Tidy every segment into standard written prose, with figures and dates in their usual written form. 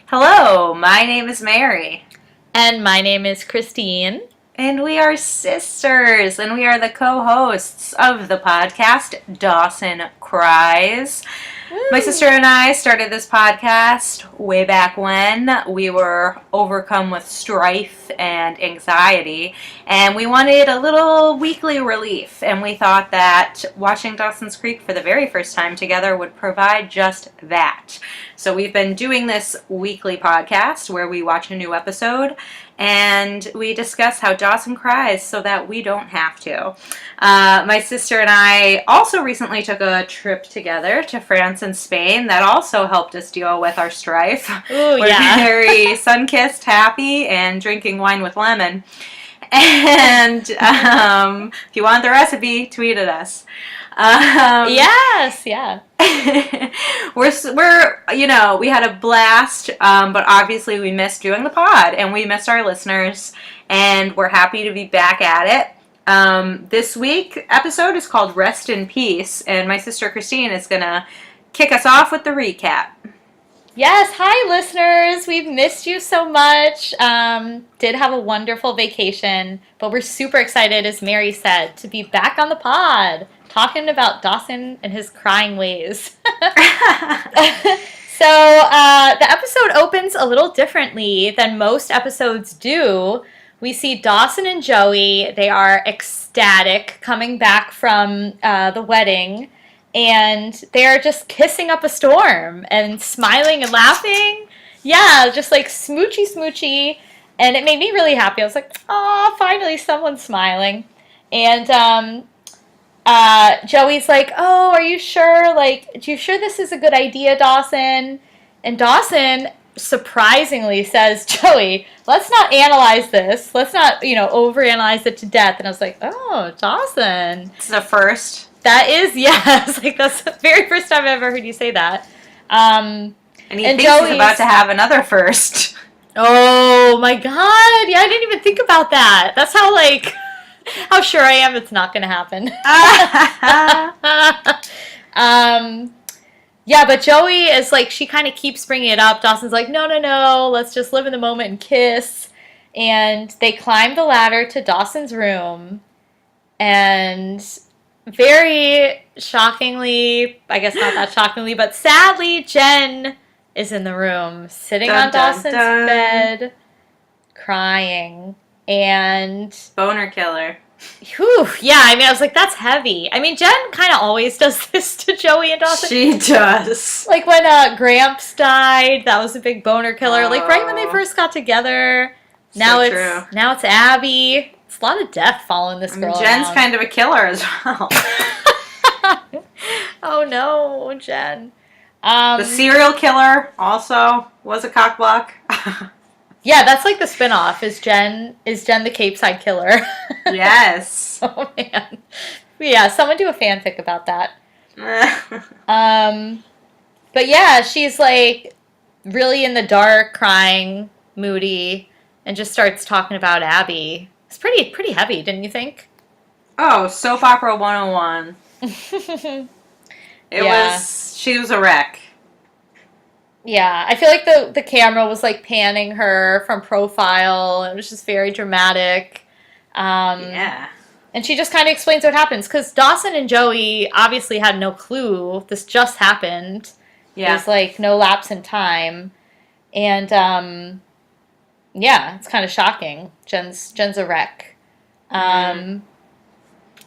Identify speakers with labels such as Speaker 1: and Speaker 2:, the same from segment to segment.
Speaker 1: Hello, my name is Mary.
Speaker 2: And my name is Christine.
Speaker 1: And we are sisters, and we are the co-hosts of the podcast, Dawson Cries. My
Speaker 2: Woo!
Speaker 1: sister and I started this podcast way back when we were overcome with strife and anxiety, and we wanted a little weekly relief, and we thought that watching Dawson's Creek for the very first time together would provide just that. So we've been doing this weekly podcast where we watch a new episode and we discuss how Dawson cries so that we don't have to. My sister and I also recently took a trip together to France and Spain that also helped us deal with our strife.
Speaker 2: Ooh,
Speaker 1: We're
Speaker 2: yeah.
Speaker 1: very sun-kissed, happy, and drinking wine with lemon. And if you want the recipe, tweet at us.
Speaker 2: Yes, yeah.
Speaker 1: we had a blast, but obviously we missed doing the pod, and we missed our listeners, and we're happy to be back at it. This week episode is called Rest in Peace, and my sister Christine is gonna kick us off with the recap.
Speaker 2: Yes, hi listeners. We've missed you so much. Did have a wonderful vacation, but we're super excited, as Mary said, to be back on the pod, talking about Dawson and his crying ways. So the episode opens a little differently than most episodes do. We see Dawson and Joey. They are ecstatic coming back from the wedding, and they're just kissing up a storm and smiling and laughing. Yeah, just like smoochy smoochy. And it made me really happy. I was like, oh, finally someone's smiling. And Joey's like, oh, are you sure? Like, do you sure this is a good idea, Dawson? And Dawson surprisingly says, Joey, let's not analyze this. Let's not, overanalyze it to death. And I was like, oh, Dawson.
Speaker 1: This is a first.
Speaker 2: That is, yes. Like, that's the very first time I've ever heard you say that.
Speaker 1: And he thinks
Speaker 2: Joey's
Speaker 1: he's about to have another first.
Speaker 2: Oh, my God. Yeah, I didn't even think about that. That's how sure I am it's not going to happen. Yeah, but Joey is like, she kind of keeps bringing it up. Dawson's like, no, let's just live in the moment and kiss. And they climb the ladder to Dawson's room. And very shockingly, I guess not that shockingly, but sadly, Jen is in the room, sitting on Dawson's bed, crying. And
Speaker 1: boner killer.
Speaker 2: Whew, yeah, I was like, that's heavy. Jen kind of always does this to Joey and Dawson.
Speaker 1: She does.
Speaker 2: Like when Gramps died, that was a big boner killer. Like right when they first got together. Now it's Abby. It's a lot of death following this girl
Speaker 1: Jen's
Speaker 2: around.
Speaker 1: kind of a killer as well.
Speaker 2: Oh no, Jen.
Speaker 1: The serial killer also was a cockblock.
Speaker 2: Yeah, that's like the spinoff. Is Jen the Cape Side Killer?
Speaker 1: Yes.
Speaker 2: Oh man. Yeah, someone do a fanfic about that. But yeah, she's like really in the dark, crying, moody, and just starts talking about Abby. It's pretty heavy, didn't you think?
Speaker 1: Oh, soap opera 101. She was a wreck.
Speaker 2: Yeah, I feel like the camera was like panning her from profile. It was just very dramatic.
Speaker 1: Yeah.
Speaker 2: And she just kind of explains what happens. Because Dawson and Joey obviously had no clue. This just happened.
Speaker 1: Yeah.
Speaker 2: There's like no lapse in time. And yeah, it's kind of shocking. Jen's a wreck. And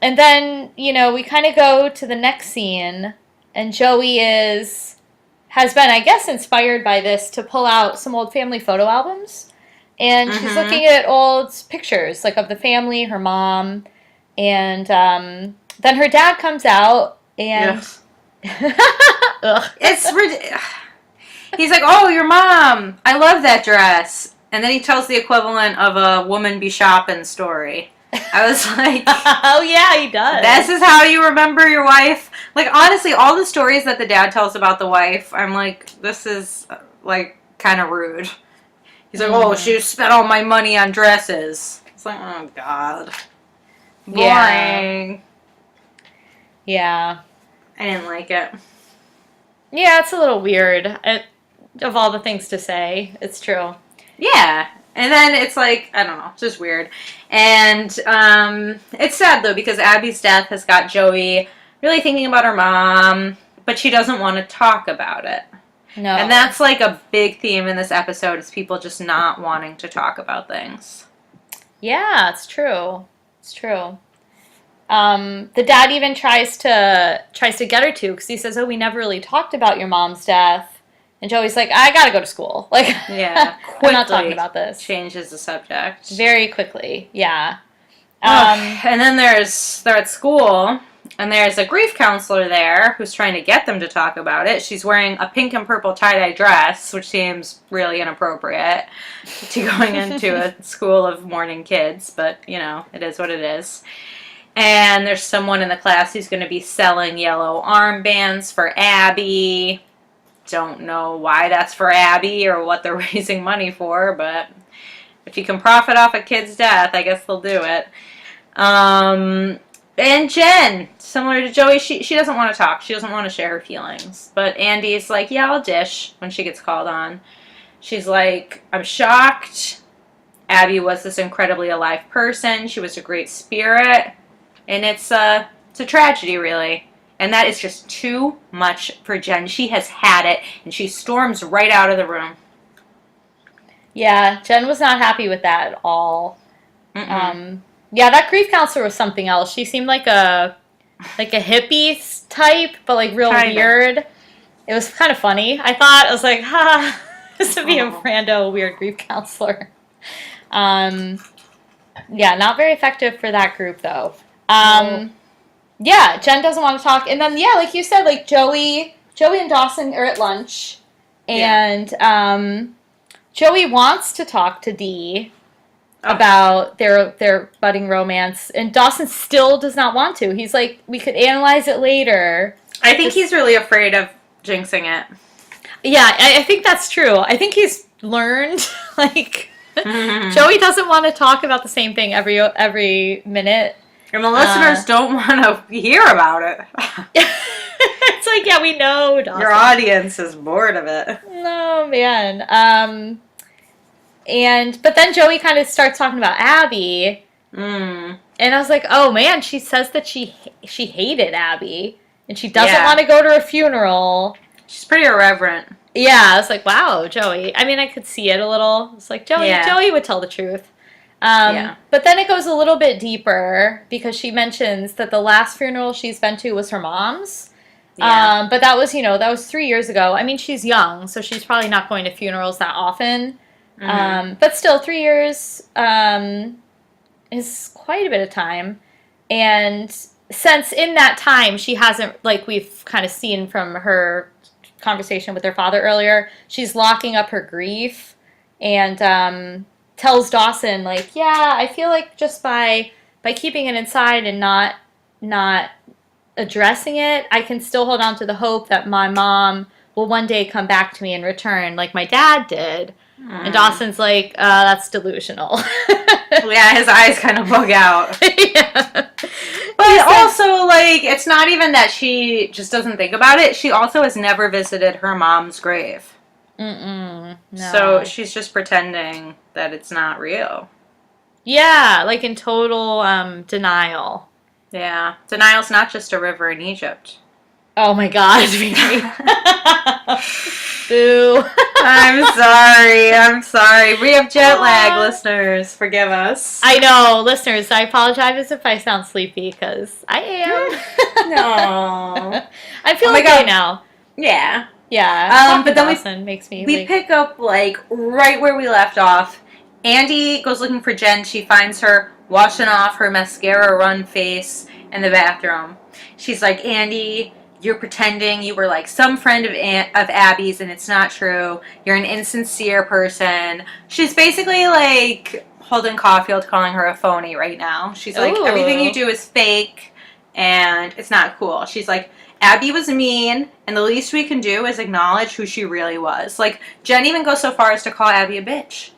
Speaker 2: then, we kind of go to the next scene. And Joey has been, I guess, inspired by this to pull out some old family photo albums. And she's looking at old pictures, like of the family, her mom. And then her dad comes out and...
Speaker 1: Ugh. It's ridiculous. He's like, oh, your mom. I love that dress. And then he tells the equivalent of a woman be shopping story. I was like...
Speaker 2: Oh, yeah, he does.
Speaker 1: This is how you remember your wife? Like, honestly, all the stories that the dad tells about the wife, I'm like, this is, like, kind of rude. He's like, oh, she spent all my money on dresses. It's like, oh, God. Boring.
Speaker 2: Yeah.
Speaker 1: I didn't like it.
Speaker 2: Yeah, it's a little weird. Of all the things to say, it's true.
Speaker 1: Yeah. And then it's like, I don't know, it's just weird. And it's sad, though, because Abby's death has got Joey really thinking about her mom, but she doesn't want to talk about it.
Speaker 2: No.
Speaker 1: And that's like a big theme in this episode, is people just not wanting to talk about things.
Speaker 2: Yeah, it's true. It's true. The dad even tries to get her to, because he says, "Oh, we never really talked about your mom's death." And Joey's like, "I gotta go to school. Like,
Speaker 1: Yeah,
Speaker 2: I'm not talking about this."
Speaker 1: Changes the subject
Speaker 2: Very quickly, yeah.
Speaker 1: And then they're at school, and there's a grief counselor there who's trying to get them to talk about it. She's wearing a pink and purple tie-dye dress, which seems really inappropriate to going into a school of mourning kids, but, you know, it is what it is. And there's someone in the class who's going to be selling yellow armbands for Abby. Don't know why that's for Abby or what they're raising money for, but if you can profit off a kid's death, I guess they'll do it. And Jen, similar to Joey, she doesn't want to talk. She doesn't want to share her feelings. But Andie's like, yeah, I'll dish when she gets called on. She's like, I'm shocked. Abby was this incredibly alive person. She was a great spirit. And it's a tragedy, really. And that is just too much for Jen. She has had it, and she storms right out of the room.
Speaker 2: Yeah, Jen was not happy with that at all. Yeah, that grief counselor was something else. She seemed like a hippie type, but like real weird. It was kind of funny. I thought, I was like, ha, this would be a rando weird grief counselor. Yeah, not very effective for that group though. Yeah, Jen doesn't want to talk. And then, yeah, like you said, like Joey and Dawson are at lunch. And Joey wants to talk to Dee about their budding romance. And Dawson still does not want to. He's like, we could analyze it later.
Speaker 1: I think he's really afraid of jinxing it.
Speaker 2: Yeah, I think that's true. I think he's learned, like, Joey doesn't want to talk about the same thing every minute.
Speaker 1: And the listeners don't want to hear about it.
Speaker 2: It's like, yeah, we know, Dawson.
Speaker 1: Your audience is bored of it.
Speaker 2: No, man. But then Joey kind of starts talking about Abby. And I was like, oh, man, she says that she hated Abby. And she doesn't want to go to her funeral.
Speaker 1: She's pretty irreverent.
Speaker 2: Yeah, I was like, wow, Joey. I mean, I could see it a little. It's like, Joey would tell the truth. But then it goes a little bit deeper because she mentions that the last funeral she's been to was her mom's. Yeah. But that was 3 years ago. I mean, she's young, so she's probably not going to funerals that often. But still, 3 years is quite a bit of time. And since in that time she hasn't, like we've kind of seen from her conversation with her father earlier, she's locking up her grief and tells Dawson, like, yeah, I feel like just by keeping it inside and not addressing it, I can still hold on to the hope that my mom will one day come back to me and return like my dad did. And Dawson's like, that's delusional.
Speaker 1: Yeah, his eyes kind of bug out.
Speaker 2: Yeah.
Speaker 1: But also, like, it's not even that she just doesn't think about it. She also has never visited her mom's grave.
Speaker 2: No.
Speaker 1: So she's just pretending that it's not real.
Speaker 2: Yeah, like in total denial.
Speaker 1: Yeah. Denial's not just a river in Egypt.
Speaker 2: Oh my God, Mary. Boo.
Speaker 1: I'm sorry. We have jet lag, listeners. Forgive us.
Speaker 2: I know, listeners, I apologize if I sound sleepy, because I am.
Speaker 1: No.
Speaker 2: I feel okay now.
Speaker 1: Yeah.
Speaker 2: Yeah.
Speaker 1: But then
Speaker 2: makes me
Speaker 1: we pick up, like, right where we left off. Andie goes looking for Jen. She finds her washing off her mascara-run face in the bathroom. She's like, Andie, you're pretending you were like some friend of Abby's, and it's not true. You're an insincere person. She's basically like Holden Caulfield calling her a phony right now. She's like, everything you do is fake, and it's not cool. She's like, Abby was mean, and the least we can do is acknowledge who she really was. Like, Jen even goes so far as to call Abby a bitch.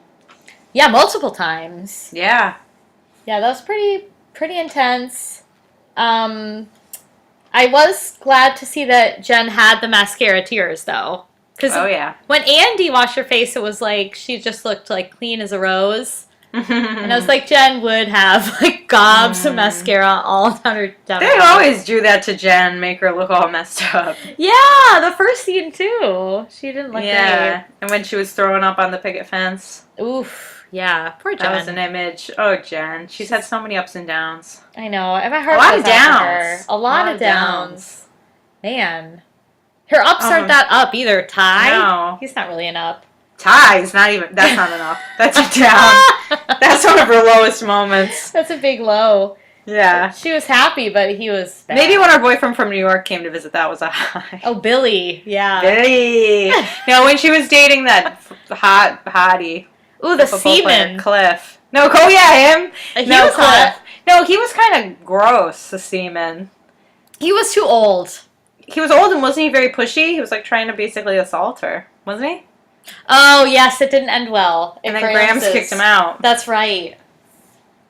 Speaker 2: Yeah, multiple times.
Speaker 1: Yeah.
Speaker 2: Yeah, that was pretty intense. I was glad to see that Jen had the mascara tears, though. Because when Andie washed her face, it was like she just looked like clean as a rose. And I was like, Jen would have like gobs of mascara all down her.
Speaker 1: They always do that to Jen, make her look all messed up.
Speaker 2: Yeah, the first scene too. She didn't look great.
Speaker 1: And when she was throwing up on the picket fence.
Speaker 2: Oof. Yeah, poor Jen.
Speaker 1: That was an image. Oh, Jen. She's had so many ups and downs.
Speaker 2: I know. My heart
Speaker 1: a lot
Speaker 2: goes
Speaker 1: of
Speaker 2: out to
Speaker 1: downs.
Speaker 2: her. A lot of downs. Man. Her ups aren't that up either. Ty?
Speaker 1: No.
Speaker 2: He's not really an up.
Speaker 1: Ty's not even, that's not an up. That's a down. That's one of her lowest moments.
Speaker 2: That's a big low.
Speaker 1: Yeah.
Speaker 2: She was happy, but he was bad.
Speaker 1: Maybe when our boyfriend from New York came to visit, that was a high.
Speaker 2: Oh, Billy. Yeah.
Speaker 1: Billy. No, when she was dating that hottie.
Speaker 2: Ooh, the seaman.
Speaker 1: Cliff. No, him.
Speaker 2: He was hot.
Speaker 1: No, he was kind of gross, the seaman.
Speaker 2: He was too old.
Speaker 1: He was old and wasn't he very pushy? He was like trying to basically assault her, wasn't he?
Speaker 2: Oh, yes, it didn't end well.
Speaker 1: And then Grams kicked him out.
Speaker 2: That's right.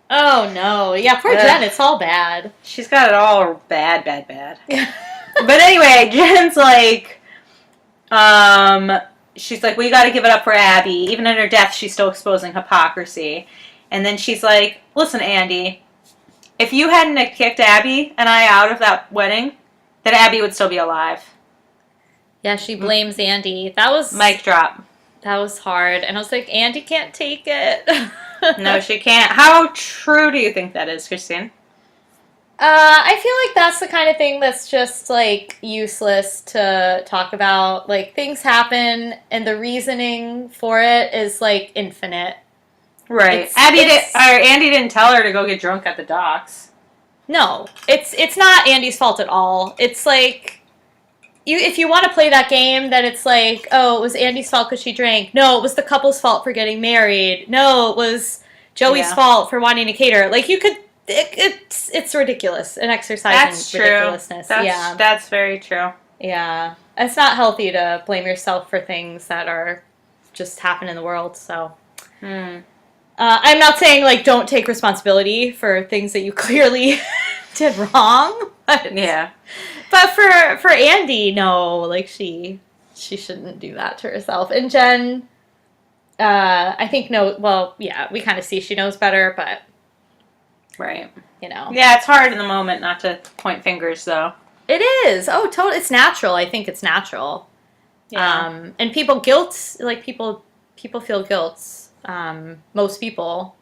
Speaker 2: Oh, no. Yeah, poor Jen, it's all bad.
Speaker 1: She's got it all bad. But anyway, Jen's like, she's like, we got to give it up for Abby. Even in her death, she's still exposing hypocrisy. And then she's like, listen, Andie, if you hadn't kicked Abby and I out of that wedding, then Abby would still be alive.
Speaker 2: Yeah, she blames Andie. That was...
Speaker 1: Mic drop.
Speaker 2: That was hard. And I was like, Andie can't take it.
Speaker 1: No, she can't. How true do you think that is, Christine?
Speaker 2: I feel like that's the kind of thing that's just, like, useless to talk about. Like, things happen, and the reasoning for it is, like, infinite.
Speaker 1: Right. Andie didn't tell her to go get drunk at the docks.
Speaker 2: No. It's not Andie's fault at all. It's, like... If you want to play that game, then it's like, oh, it was Andie's fault because she drank. No, it was the couple's fault for getting married. No, it was Joey's fault for wanting to cater. Like, you could... It's ridiculous. An exercise in ridiculousness.
Speaker 1: That's very true.
Speaker 2: Yeah. It's not healthy to blame yourself for things that are just happen in the world, so... I'm not saying, like, don't take responsibility for things that you clearly did wrong. But,
Speaker 1: yeah.
Speaker 2: But for Andie, no, like, she shouldn't do that to herself. And Jen, I think, we kind of see she knows better, but...
Speaker 1: Right.
Speaker 2: You know.
Speaker 1: Yeah, it's hard in the moment not to point fingers, though.
Speaker 2: It is. Oh, totally. It's natural. I think it's natural.
Speaker 1: Yeah.
Speaker 2: And people feel guilt. Most people,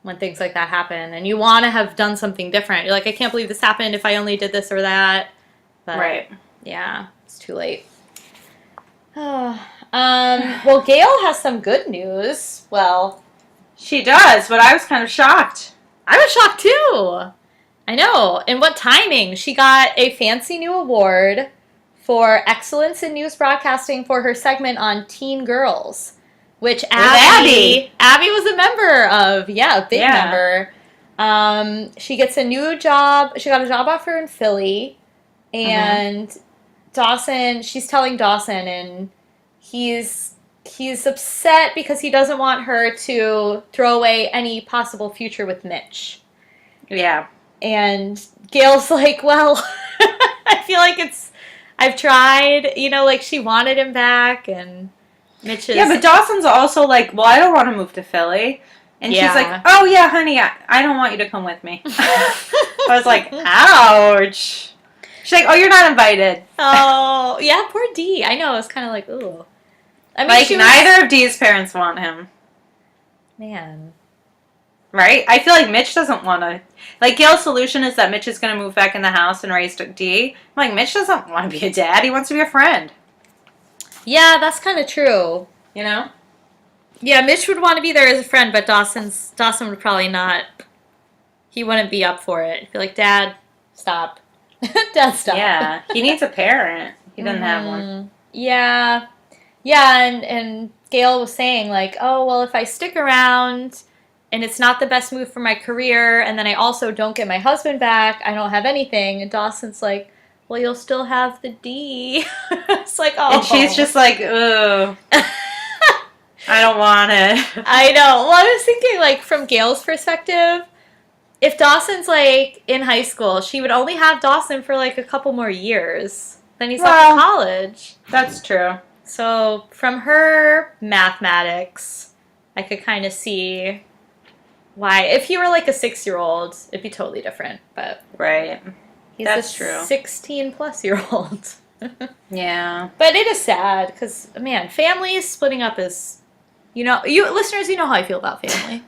Speaker 2: when things like that happen, and you want to have done something different. You're like, I can't believe this happened. If I only did this or that. But,
Speaker 1: right.
Speaker 2: Yeah, it's too late. Well, Gail has some good news. Well,
Speaker 1: she does, but I was kind of shocked.
Speaker 2: I was shocked too. I know. And what timing? She got a fancy new award for excellence in news broadcasting for her segment on teen girls, which Abby was a member of. Yeah, a big member. She gets a new job. She got a job offer in Philly, and Dawson. She's telling Dawson, and he's upset because he doesn't want her to throw away any possible future with Mitch.
Speaker 1: Yeah.
Speaker 2: And Gail's like, well, I feel like I've tried, like she wanted him back, and Mitch is...
Speaker 1: Yeah, but Dawson's also like, well, I don't want to move to Philly. And she's like, oh, yeah, honey, I don't want you to come with me. I was like, ouch. She's like, oh, you're not invited.
Speaker 2: Oh, yeah, poor Dee. I know, it was kind of like, ooh. I mean,
Speaker 1: like, neither of Dee's parents want him.
Speaker 2: Man.
Speaker 1: Right? I feel like Mitch doesn't want to... Like, Gail's solution is that Mitch is going to move back in the house and raise Dee. I'm like, Mitch doesn't want to be a dad. He wants to be a friend.
Speaker 2: Yeah, that's kind of true.
Speaker 1: You know?
Speaker 2: Yeah, Mitch would want to be there as a friend, but Dawson would probably not. He wouldn't be up for it. He'd be like, Dad, stop. Dad, stop.
Speaker 1: Yeah, he needs a parent. He doesn't have one.
Speaker 2: Yeah. Yeah, and Gail was saying, like, oh, well, if I stick around and it's not the best move for my career, and then I also don't get my husband back, I don't have anything. And Dawson's like, well, you'll still have the D. It's like, oh.
Speaker 1: And she's just like, ugh. I don't want it.
Speaker 2: I know. Well, I was thinking, like, from Gail's perspective, if Dawson's, like, in high school, she would only have Dawson for, like, a couple more years. Then he's off to college.
Speaker 1: That's true.
Speaker 2: So from her mathematics, I could kind of see why. If he were like a 6-year-old, it'd be totally different. But
Speaker 1: Right.
Speaker 2: he's
Speaker 1: That's
Speaker 2: a
Speaker 1: true.
Speaker 2: 16-plus-year-old.
Speaker 1: Yeah.
Speaker 2: But it is sad because, man, families splitting up is, you listeners, you know how I feel about family.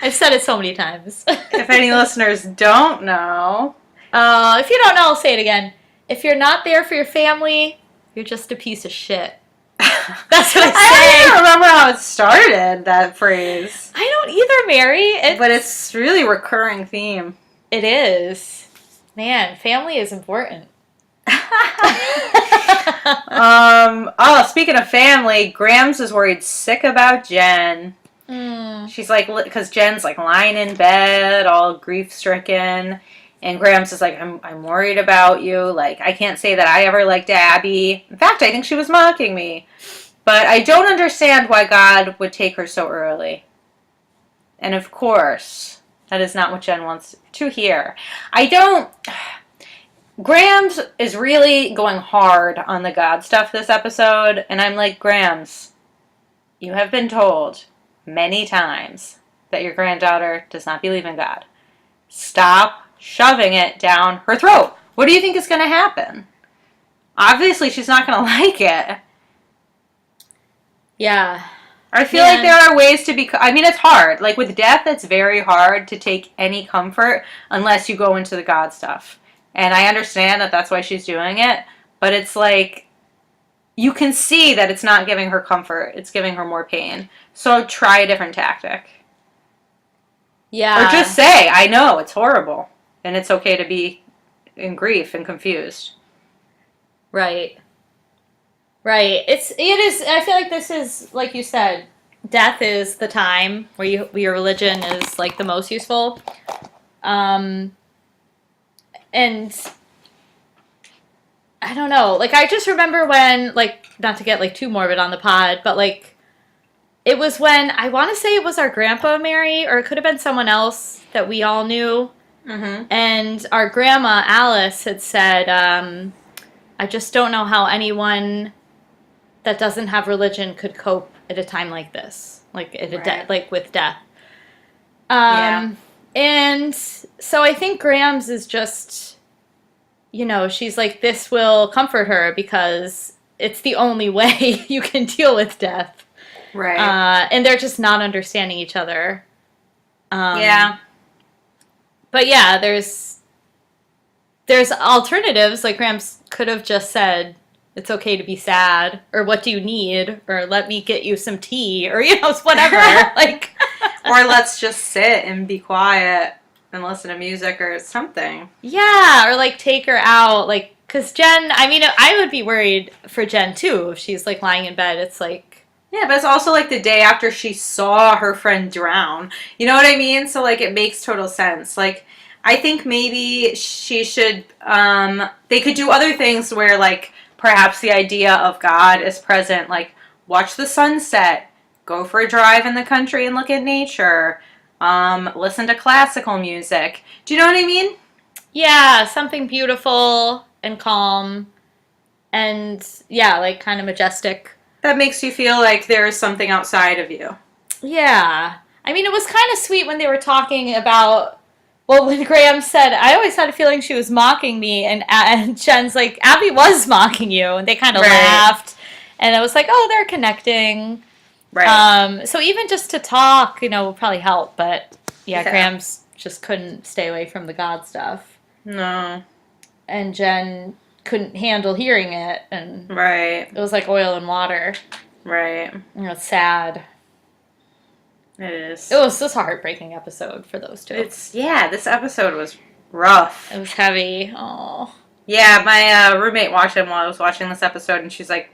Speaker 2: I've said it so many times.
Speaker 1: If any listeners don't know.
Speaker 2: If you don't know, I'll say it again. If you're not there for your family, you're just a piece of shit. That's what I say.
Speaker 1: I don't remember how it started, that phrase.
Speaker 2: I don't either, Mary.
Speaker 1: But it's really a recurring theme.
Speaker 2: It is. Man, family is important.
Speaker 1: Speaking of family, Grams is worried sick about Jen. She's like, because Jen's like lying in bed, all grief-stricken. And Grams is like, I'm worried about you. Like, I can't say that I ever liked Abby. In fact, I think she was mocking me. But I don't understand why God would take her so early. And of course, that is not what Jen wants to hear. Grams is really going hard on the God stuff this episode. And I'm like, Grams, you have been told many times that your granddaughter does not believe in God. Stop shoving it down her throat. What do you think is going to happen? Obviously, she's not going to like it.
Speaker 2: Yeah.
Speaker 1: I feel like there are ways to be... I mean, it's hard. Like, with death, it's very hard to take any comfort unless you go into the God stuff. And I understand that that's why she's doing it. But it's like... You can see that it's not giving her comfort. It's giving her more pain. So try a different tactic.
Speaker 2: Yeah.
Speaker 1: Or just say, I know, it's horrible. And it's okay to be in grief and confused.
Speaker 2: Right. Right. It is, I feel like this is, like you said, death is the time where your religion is, like, the most useful. And I don't know. Like, I just remember when, like, not to get, like, too morbid on the pod, but, like, it was when, I want to say it was our grandpa, Mary, or it could have been someone else that we all knew. Mm-hmm. And our grandma, Alice, had said, I just don't know how anyone that doesn't have religion could cope at a time like this. Like, like with death.
Speaker 1: Yeah.
Speaker 2: And so I think Grams is just, she's like, this will comfort her because it's the only way you can deal with death.
Speaker 1: Right.
Speaker 2: And they're just not understanding each other.
Speaker 1: Yeah.
Speaker 2: But yeah, there's alternatives. Like, Grams could have just said, it's okay to be sad, or what do you need, or let me get you some tea, or, whatever. Like,
Speaker 1: or let's just sit and be quiet and listen to music or something.
Speaker 2: Yeah, or, like, take her out, like, because Jen, I mean, I would be worried for Jen, too, if she's, like, lying in bed. It's like...
Speaker 1: Yeah, but it's also, like, the day after she saw her friend drown. You know what I mean? So, like, it makes total sense. Like, I think maybe she should, they could do other things where, like, perhaps the idea of God is present. Like, watch the sunset, go for a drive in the country and look at nature, listen to classical music. Do you know what I mean?
Speaker 2: Yeah, something beautiful and calm and, yeah, like, kind of majestic.
Speaker 1: That makes you feel like there is something outside of you.
Speaker 2: Yeah. I mean, it was kind of sweet when they were talking about, well, when Graham said, I always had a feeling she was mocking me, and Jen's like, Abby was mocking you, and they kind of laughed, and I was like, oh, they're connecting. Right. So even just to talk, will probably help, but yeah, Graham's just couldn't stay away from the God stuff.
Speaker 1: No.
Speaker 2: And Jen couldn't handle hearing it, and
Speaker 1: right.
Speaker 2: It was like oil and water.
Speaker 1: Right.
Speaker 2: It's sad.
Speaker 1: It is.
Speaker 2: It was a heartbreaking episode for those two.
Speaker 1: This episode was rough.
Speaker 2: It was heavy. Oh.
Speaker 1: Yeah, my roommate watched it while I was watching this episode, and she's like,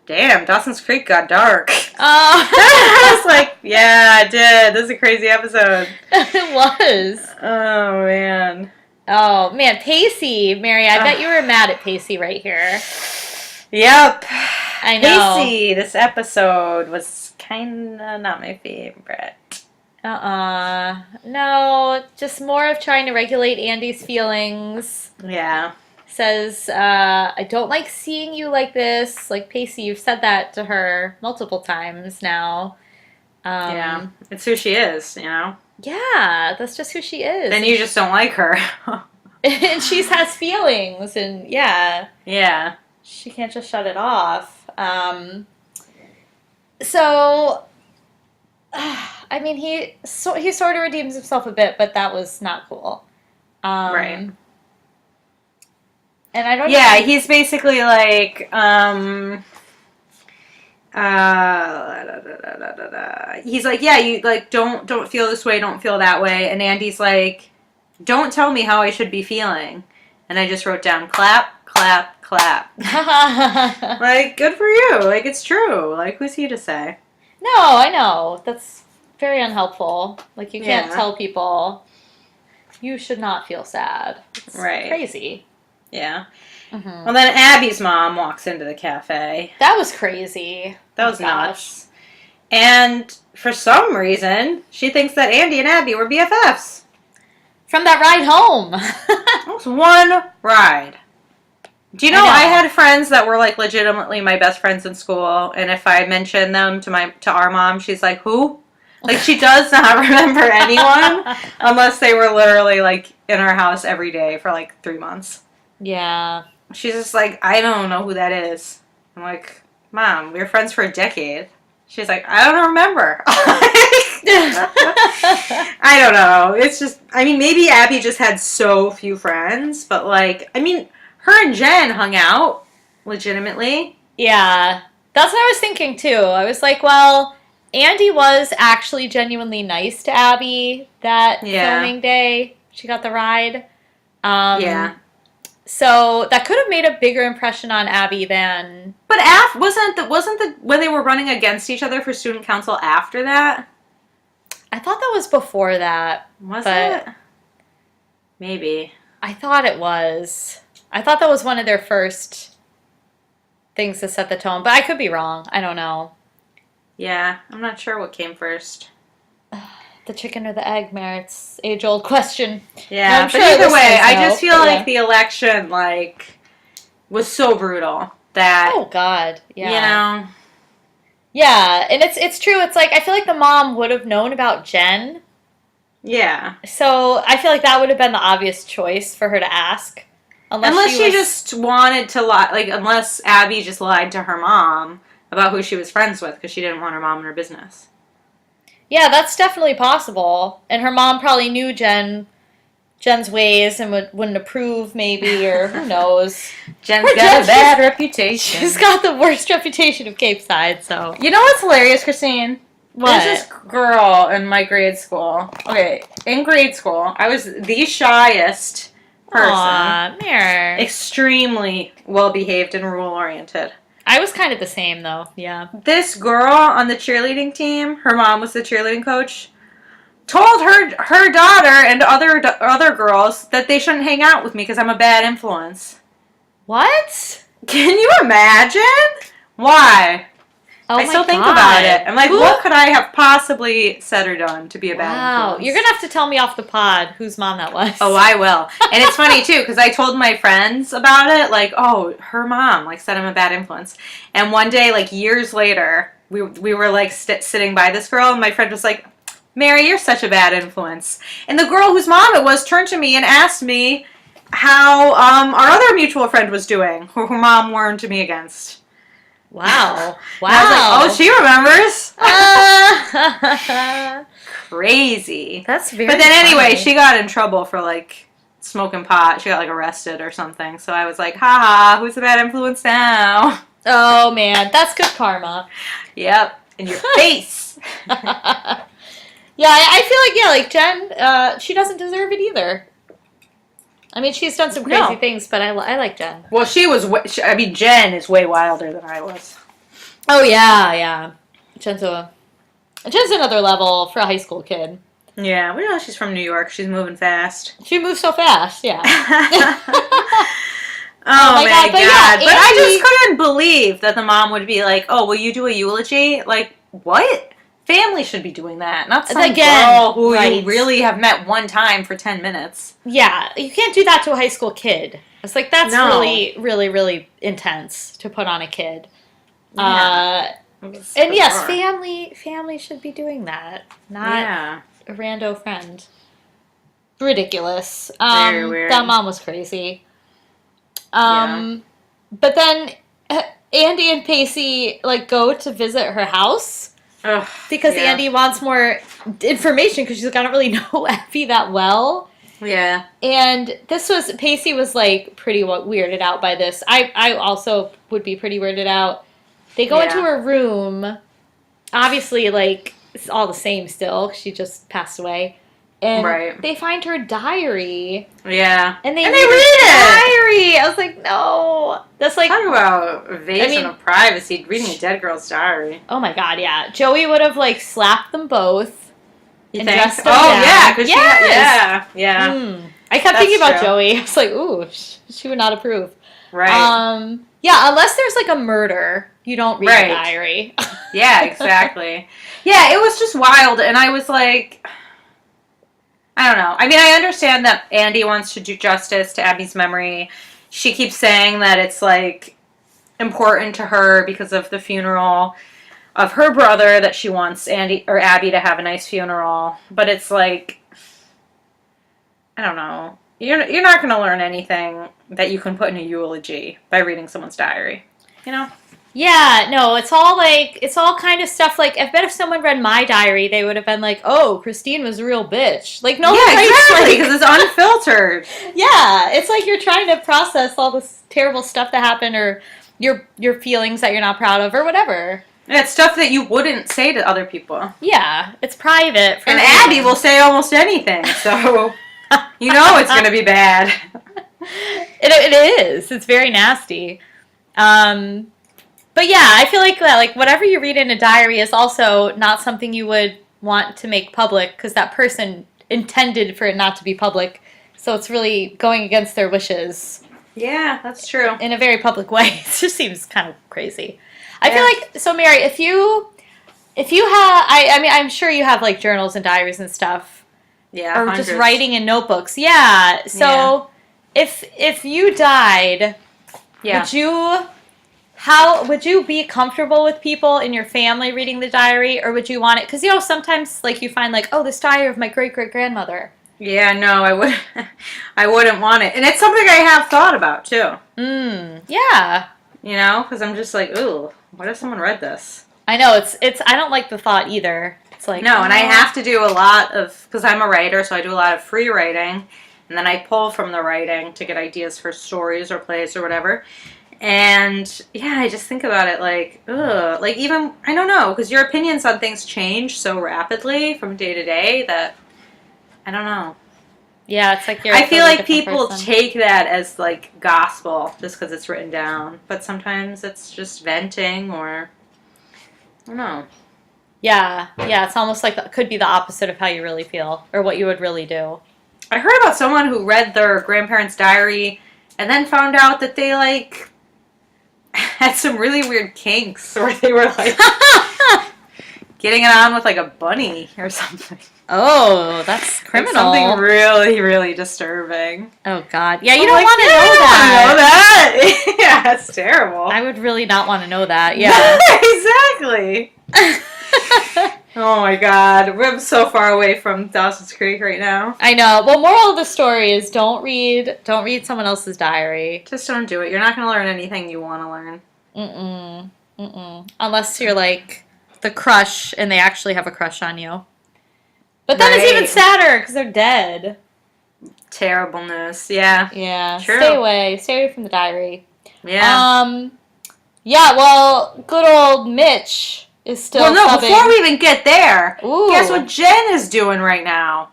Speaker 1: damn, Dawson's Creek got dark.
Speaker 2: Oh.
Speaker 1: I was like, yeah, it did. This is a crazy episode.
Speaker 2: It was.
Speaker 1: Oh, man.
Speaker 2: Oh, man, Pacey, Mary, I bet you were mad at Pacey right here.
Speaker 1: Yep.
Speaker 2: I know.
Speaker 1: Pacey, this episode was kind of not my favorite.
Speaker 2: No, just more of trying to regulate Andie's feelings.
Speaker 1: Yeah.
Speaker 2: says, I don't like seeing you like this. Like, Pacey, you've said that to her multiple times now.
Speaker 1: Yeah, it's who she is, you know?
Speaker 2: Yeah, that's just who she is.
Speaker 1: Then you just don't like her.
Speaker 2: And she has feelings, and yeah.
Speaker 1: Yeah.
Speaker 2: She can't just shut it off. So, I mean, he sort of redeems himself a bit, but that was not cool.
Speaker 1: Right.
Speaker 2: And I don't know.
Speaker 1: Yeah, he's basically like, he's like, yeah, you like don't feel this way, don't feel that way, and Andie's like, don't tell me how I should be feeling, and I just wrote down clap, clap, clap. Like, good for you. Like, it's true. Like, who's he to say?
Speaker 2: No, I know. That's very unhelpful. Like, you can't tell people you should not feel sad. It's crazy.
Speaker 1: Yeah. Mm-hmm. Well, then Abby's mom walks into the cafe.
Speaker 2: That was crazy.
Speaker 1: That was nuts. And for some reason, she thinks that Andie and Abby were BFFs.
Speaker 2: From that ride home.
Speaker 1: That was one ride. Do you know, I had friends that were like legitimately my best friends in school, and if I mentioned them to our mom, she's like, who? Like, she does not remember anyone unless they were literally like in our house every day for like 3 months.
Speaker 2: Yeah.
Speaker 1: She's just like, I don't know who that is. I'm like, Mom, we were friends for a decade. She's like, I don't remember. I don't know. It's just, I mean, maybe Abby just had so few friends, but like, I mean, her and Jen hung out, legitimately.
Speaker 2: Yeah. That's what I was thinking, too. I was like, well, Andie was actually genuinely nice to Abby that filming day. She got the ride.
Speaker 1: Yeah.
Speaker 2: So that could have made a bigger impression on Abby than...
Speaker 1: But wasn't the when they were running against each other for student council after that?
Speaker 2: I thought that was before that.
Speaker 1: Was it? Maybe.
Speaker 2: I thought it was. I thought that was one of their first things to set the tone, but I could be wrong. I don't know.
Speaker 1: Yeah, I'm not sure what came first.
Speaker 2: The chicken or the egg, Merritt's age-old question.
Speaker 1: Yeah, but either way, I just feel like the election, like, was so brutal that...
Speaker 2: Oh, God. Yeah.
Speaker 1: You know?
Speaker 2: Yeah, and it's true. It's like, I feel like the mom would have known about Jen.
Speaker 1: Yeah.
Speaker 2: So I feel like that would have been the obvious choice for her to ask.
Speaker 1: Unless she just wanted to lie, like, unless Abby just lied to her mom about who she was friends with because she didn't want her mom in her business.
Speaker 2: Yeah, that's definitely possible. And her mom probably knew Jen's ways and wouldn't approve, maybe, or who knows.
Speaker 1: Jen's got a bad reputation.
Speaker 2: She's got the worst reputation of Cape Side, so.
Speaker 1: You know what's hilarious, Christine?
Speaker 2: What?
Speaker 1: There's this girl in my grade school. Okay, in grade school, I was the shyest person.
Speaker 2: Aw, Mirror.
Speaker 1: Extremely well-behaved and rule-oriented.
Speaker 2: I was kind of the same, though. Yeah.
Speaker 1: This girl on the cheerleading team, her mom was the cheerleading coach, told her daughter and other girls that they shouldn't hang out with me because I'm a bad influence.
Speaker 2: What?
Speaker 1: Can you imagine? Why?
Speaker 2: Oh
Speaker 1: I still think about it. I'm like, what could I have possibly said or done to be a bad influence?
Speaker 2: You're going to have to tell me off the pod whose mom that was.
Speaker 1: Oh, I will. And it's funny, too, because I told my friends about it. Like, oh, her mom, like, said I'm a bad influence. And one day, like, years later, we were, like, sitting by this girl, and my friend was like, Mary, you're such a bad influence. And the girl whose mom it was turned to me and asked me how our other mutual friend was doing, who her mom warned me against.
Speaker 2: Wow. Wow.
Speaker 1: And I was like, oh, she remembers. Crazy.
Speaker 2: That's very
Speaker 1: But then anyway,
Speaker 2: funny.
Speaker 1: she got in trouble for, like, smoking pot. She got, like, arrested or something. So I was like, haha, who's the bad influence now?
Speaker 2: Oh, man. That's good karma.
Speaker 1: Yep. In your face.
Speaker 2: Yeah, I feel like, like, Jen, she doesn't deserve it either. I mean, she's done some crazy things, but I like Jen.
Speaker 1: Well, Jen is way wilder than I was.
Speaker 2: Oh, yeah. Jen's another level for a high school kid.
Speaker 1: Yeah, we know she's from New York. She's moving fast.
Speaker 2: She moves so fast, yeah.
Speaker 1: Oh my God. But
Speaker 2: Andie,
Speaker 1: I just couldn't believe that the mom would be like, oh, will you do a eulogy? Like, what? family should be doing that, not some
Speaker 2: Again,
Speaker 1: girl who
Speaker 2: right.
Speaker 1: you really have met one time for 10 minutes.
Speaker 2: Yeah, you can't do that to a high school kid. It's like, that's
Speaker 1: No.
Speaker 2: really, really, really intense to put on a kid.
Speaker 1: Yeah.
Speaker 2: And yes, family should be doing that, not a rando friend. Ridiculous.
Speaker 1: Very weird.
Speaker 2: That mom was crazy. But then Andie and Pacey like go to visit her house because Andie wants more information because she's not really know Abby that well.
Speaker 1: Yeah.
Speaker 2: And Pacey was like pretty weirded out by this. I also would be pretty weirded out. They go into her room. Obviously, like, it's all the same still. She just passed away. And they find her diary.
Speaker 1: Yeah.
Speaker 2: And they read her diary. I was like, no. That's like...
Speaker 1: Talk about invasion of privacy, reading a dead girl's diary.
Speaker 2: Oh my god, yeah. Joey would have, like, slapped them both.
Speaker 1: You
Speaker 2: and
Speaker 1: think?
Speaker 2: dressed them down.
Speaker 1: Yeah. Cause yeah.
Speaker 2: I kept thinking about Joey. I was like, ooh, she would not approve.
Speaker 1: Right.
Speaker 2: Yeah, unless there's, like, a murder, you don't read a diary.
Speaker 1: Yeah, exactly. Yeah, it was just wild, and I was like... I don't know. I mean, I understand that Andie wants to do justice to Abby's memory. She keeps saying that it's, like, important to her because of the funeral of her brother, that she wants Abby to have a nice funeral. But it's like, I don't know. You're not going to learn anything that you can put in a eulogy by reading someone's diary. You know?
Speaker 2: Yeah, no, it's all kind of stuff like, I bet if someone read my diary, they would have been like, oh, Christine was a real bitch. Like, no,
Speaker 1: yeah, exactly, because it's unfiltered.
Speaker 2: Yeah, it's like you're trying to process all this terrible stuff that happened, or your feelings that you're not proud of, or whatever.
Speaker 1: And it's stuff that you wouldn't say to other people.
Speaker 2: Yeah, it's private.
Speaker 1: And Abby will say almost anything, so you know it's going to be bad.
Speaker 2: It is. It's very nasty. But yeah, I feel like that, like, whatever you read in a diary is also not something you would want to make public because that person intended for it not to be public. So it's really going against their wishes.
Speaker 1: Yeah, that's true.
Speaker 2: In a very public way. It just seems kind of crazy. I feel like, so Mary, if you have, I mean, I'm sure you have like journals and diaries and stuff.
Speaker 1: Yeah,
Speaker 2: or
Speaker 1: hundreds.
Speaker 2: just writing in notebooks. Yeah. So if you died, would you be comfortable with people in your family reading the diary, or would you want it? Because, you know, sometimes, like, you find, like, oh, this diary of my great-great-grandmother.
Speaker 1: Yeah, no, I wouldn't want it. And it's something I have thought about, too.
Speaker 2: Yeah.
Speaker 1: You know, because I'm just like, ooh, what if someone read this?
Speaker 2: I know, it's I don't like the thought either. It's like...
Speaker 1: No, and I have to do a lot of, because I'm a writer, so I do a lot of free writing, and then I pull from the writing to get ideas for stories or plays or whatever. And, yeah, I just think about it like, ugh. Like, even, I don't know, because your opinions on things change so rapidly from day to day that, I don't know.
Speaker 2: Yeah, it's like
Speaker 1: I feel like people take that as, like, gospel just because it's written down. But sometimes it's just venting or, I don't know.
Speaker 2: Yeah, it's almost like it could be the opposite of how you really feel or what you would really do.
Speaker 1: I heard about someone who read their grandparents' diary and then found out that they, like... had some really weird kinks where they were like getting it on with like a bunny or something.
Speaker 2: Oh, that's criminal.
Speaker 1: Like something really, really disturbing.
Speaker 2: Oh God, yeah, you don't want to know
Speaker 1: that. Know that. Yeah, it's terrible.
Speaker 2: I would really not want to know that. Yeah,
Speaker 1: exactly. Oh my God, we're so far away from Dawson's Creek right now.
Speaker 2: I know. Well, moral of the story is don't read someone else's diary.
Speaker 1: Just don't do it. You're not going to learn anything you want to learn.
Speaker 2: Unless you're like the crush and they actually have a crush on you. But then it's even sadder because they're dead.
Speaker 1: Terrible news. Yeah.
Speaker 2: Yeah.
Speaker 1: True.
Speaker 2: Stay away from the diary.
Speaker 1: Yeah.
Speaker 2: Yeah. Well, good old Mitch is still.
Speaker 1: Well, no.
Speaker 2: subbing.
Speaker 1: Before we even get there,
Speaker 2: Ooh.
Speaker 1: Guess what Jen is doing right now?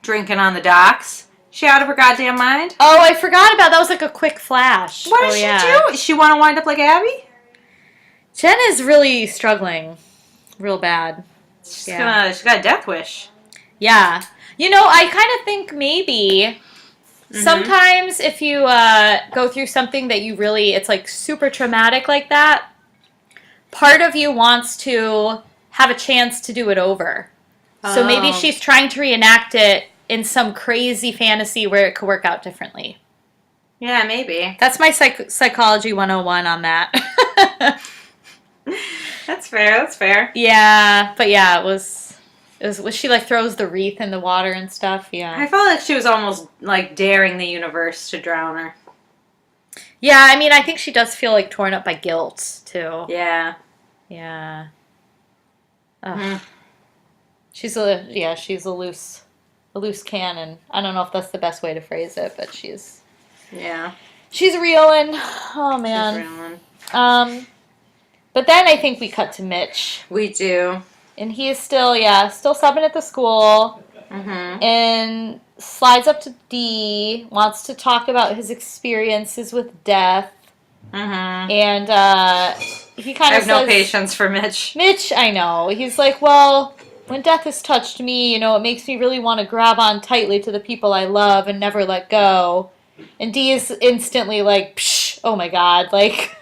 Speaker 1: Drinking on the docks. She out of her goddamn mind?
Speaker 2: Oh, I forgot about that. Was like a quick flash.
Speaker 1: What does she do? Does she want to wind up like Abby?
Speaker 2: Jen is really struggling, real bad.
Speaker 1: She's got a death wish.
Speaker 2: Yeah. You know, I kind of think maybe sometimes if you go through something that you really, it's like super traumatic like that, part of you wants to have a chance to do it over. So maybe she's trying to reenact it in some crazy fantasy where it could work out differently.
Speaker 1: Yeah, maybe.
Speaker 2: That's my psychology 101 on that.
Speaker 1: That's fair. That's fair.
Speaker 2: Yeah, but yeah, it was she like throws the wreath in the water and stuff? Yeah.
Speaker 1: I felt like she was almost like daring the universe to drown her.
Speaker 2: Yeah, I mean, I think she does feel like torn up by guilt too.
Speaker 1: Yeah.
Speaker 2: Yeah.
Speaker 1: Mm.
Speaker 2: She's a loose cannon. I don't know if that's the best way to phrase it, but she's reeling. Oh man.
Speaker 1: She's reeling.
Speaker 2: But then I think we cut to Mitch.
Speaker 1: We do.
Speaker 2: And he is still subbing at the school.
Speaker 1: Mm-hmm.
Speaker 2: And slides up to Dee, wants to talk about his experiences with death.
Speaker 1: Mm-hmm.
Speaker 2: And he kind of says...
Speaker 1: I have no patience for Mitch.
Speaker 2: Mitch, I know. He's like, well, when death has touched me, it makes me really want to grab on tightly to the people I love and never let go. And Dee is instantly like, psh, oh my god, like,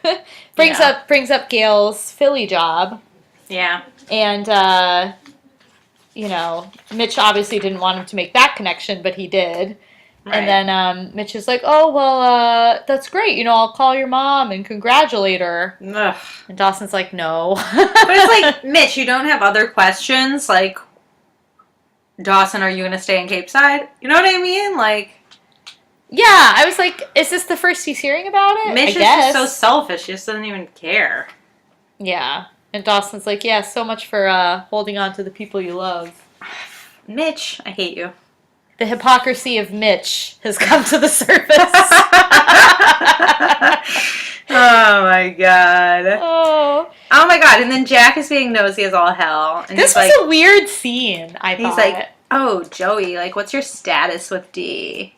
Speaker 2: brings up Gail's Philly job.
Speaker 1: Yeah.
Speaker 2: And, Mitch obviously didn't want him to make that connection, but he did. Right. And then Mitch is like, oh, well, that's great. I'll call your mom and congratulate her.
Speaker 1: Ugh.
Speaker 2: And Dawson's like, no.
Speaker 1: But it's like, Mitch, you don't have other questions? Like, Dawson, are you going to stay in Cape Side? You know what I mean? Like...
Speaker 2: Yeah, I was like, is this the first he's hearing about it?
Speaker 1: Mitch is just so selfish. He just doesn't even care.
Speaker 2: Yeah. And Dawson's like, yeah, so much for holding on to the people you love.
Speaker 1: Mitch, I hate you.
Speaker 2: The hypocrisy of Mitch has come to the surface.
Speaker 1: Oh, my God.
Speaker 2: Oh
Speaker 1: my God. And then Jack is being nosy as all hell. And
Speaker 2: this was a weird scene, I thought.
Speaker 1: He's like, oh, Joey, like, what's your status with Dee?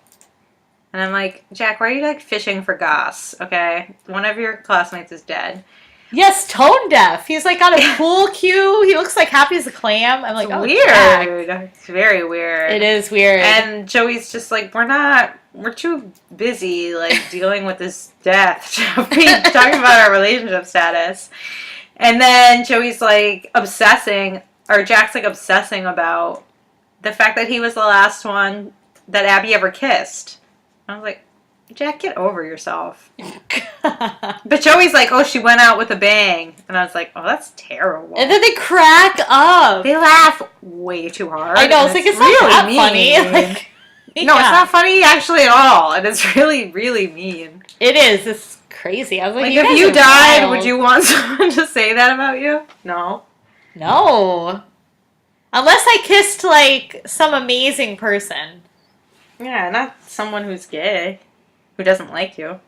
Speaker 1: And I'm like, Jack, why are you, like, fishing for goss, okay? One of your classmates is dead.
Speaker 2: Yes, tone deaf. He's, like, got a pool cue. He looks, like, happy as a clam. I'm like,
Speaker 1: weird.
Speaker 2: Jack.
Speaker 1: It's very weird.
Speaker 2: It is weird.
Speaker 1: And Joey's just like, we're too busy, like, dealing with this death. Talking about our relationship status. And then Joey's, like, Jack's, like, obsessing about the fact that he was the last one that Abby ever kissed. I was like, Jack, get over yourself. But Joey's like, oh, she went out with a bang. And I was like, oh, that's terrible.
Speaker 2: And then they crack up.
Speaker 1: They laugh way too hard.
Speaker 2: I know. It's like, it's not really that funny. Like,
Speaker 1: no, it's not funny actually at all. And it's really, really mean.
Speaker 2: It is. It's crazy. I was like,
Speaker 1: if you died, wild. Would you want someone to say that about you? No.
Speaker 2: No. Unless I kissed, like, some amazing person.
Speaker 1: Yeah, not someone who's gay. Who doesn't like you.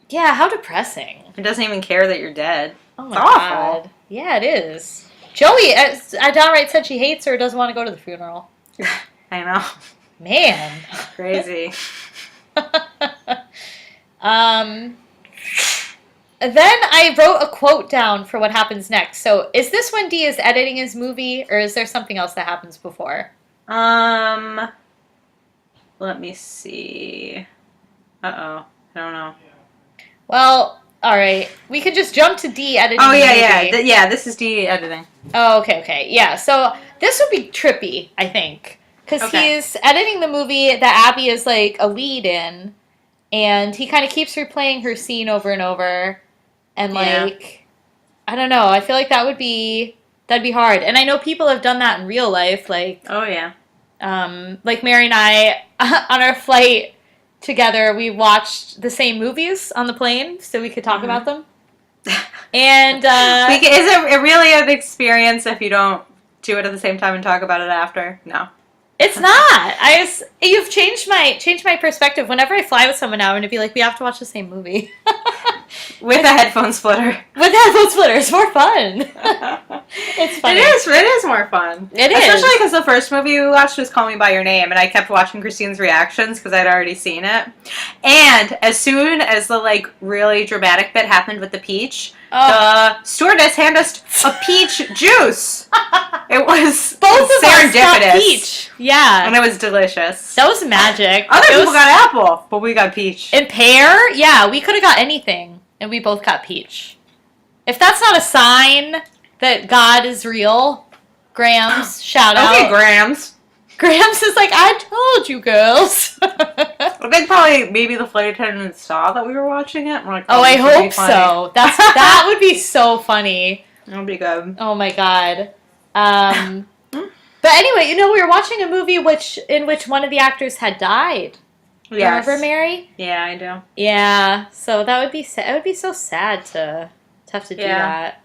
Speaker 2: Yeah, how depressing.
Speaker 1: Who doesn't even care that you're dead.
Speaker 2: Oh my god. Yeah, it is. Joey, I downright said she hates her, doesn't want to go to the funeral.
Speaker 1: I know.
Speaker 2: Man.
Speaker 1: Crazy.
Speaker 2: Then I wrote a quote down for what happens next. So, is this when Dee is editing his movie, or is there something else that happens before?
Speaker 1: Let me see. Uh-oh. I don't know.
Speaker 2: Well, alright. We could just jump to Dee editing
Speaker 1: the movie. Yeah, this is Dee editing.
Speaker 2: Oh, okay. Yeah, so this would be trippy, I think. Because he's editing the movie that Abby is, like, a lead in. And he kind of keeps replaying her scene over and over. And, like, I don't know. I feel like that'd be hard. And I know people have done that in real life. Like,
Speaker 1: oh, yeah.
Speaker 2: Like Mary and I, on our flight together, we watched the same movies on the plane so we could talk about them. And is
Speaker 1: it really an experience if you don't do it at the same time and talk about it after? No.
Speaker 2: It's not. You've changed my perspective. Whenever I fly with someone now, I'm going to be like, we have to watch the same movie.
Speaker 1: With a headphone splitter.
Speaker 2: With a headphone splitter. It's more fun. It's funny.
Speaker 1: It is more fun.
Speaker 2: It is.
Speaker 1: Especially because the first movie we watched was Call Me By Your Name, and I kept watching Christine's reactions because I'd already seen it. And as soon as the, like, really dramatic bit happened with the peach, the stewardess handed us a peach juice. It was
Speaker 2: both of us got
Speaker 1: serendipitous.
Speaker 2: peach. Yeah.
Speaker 1: And it was delicious.
Speaker 2: That was magic.
Speaker 1: Other people got apple, but we got peach.
Speaker 2: And pear? Yeah, we could have got anything. And we both got peach. If that's not a sign that God is real. Grams, shout out.
Speaker 1: Okay, Grams.
Speaker 2: Grams is like, I told you, girls.
Speaker 1: I think probably maybe the flight attendant saw that we were watching it. We're like,
Speaker 2: Oh, I
Speaker 1: this would be
Speaker 2: hope
Speaker 1: funny.
Speaker 2: so. That would be so funny.
Speaker 1: That would be good.
Speaker 2: Oh my god. But anyway, we were watching a movie in which one of the actors had died.
Speaker 1: Yes.
Speaker 2: Remember, Mary?
Speaker 1: Yeah, I do.
Speaker 2: Yeah. So that would be it would be so sad to have to do that.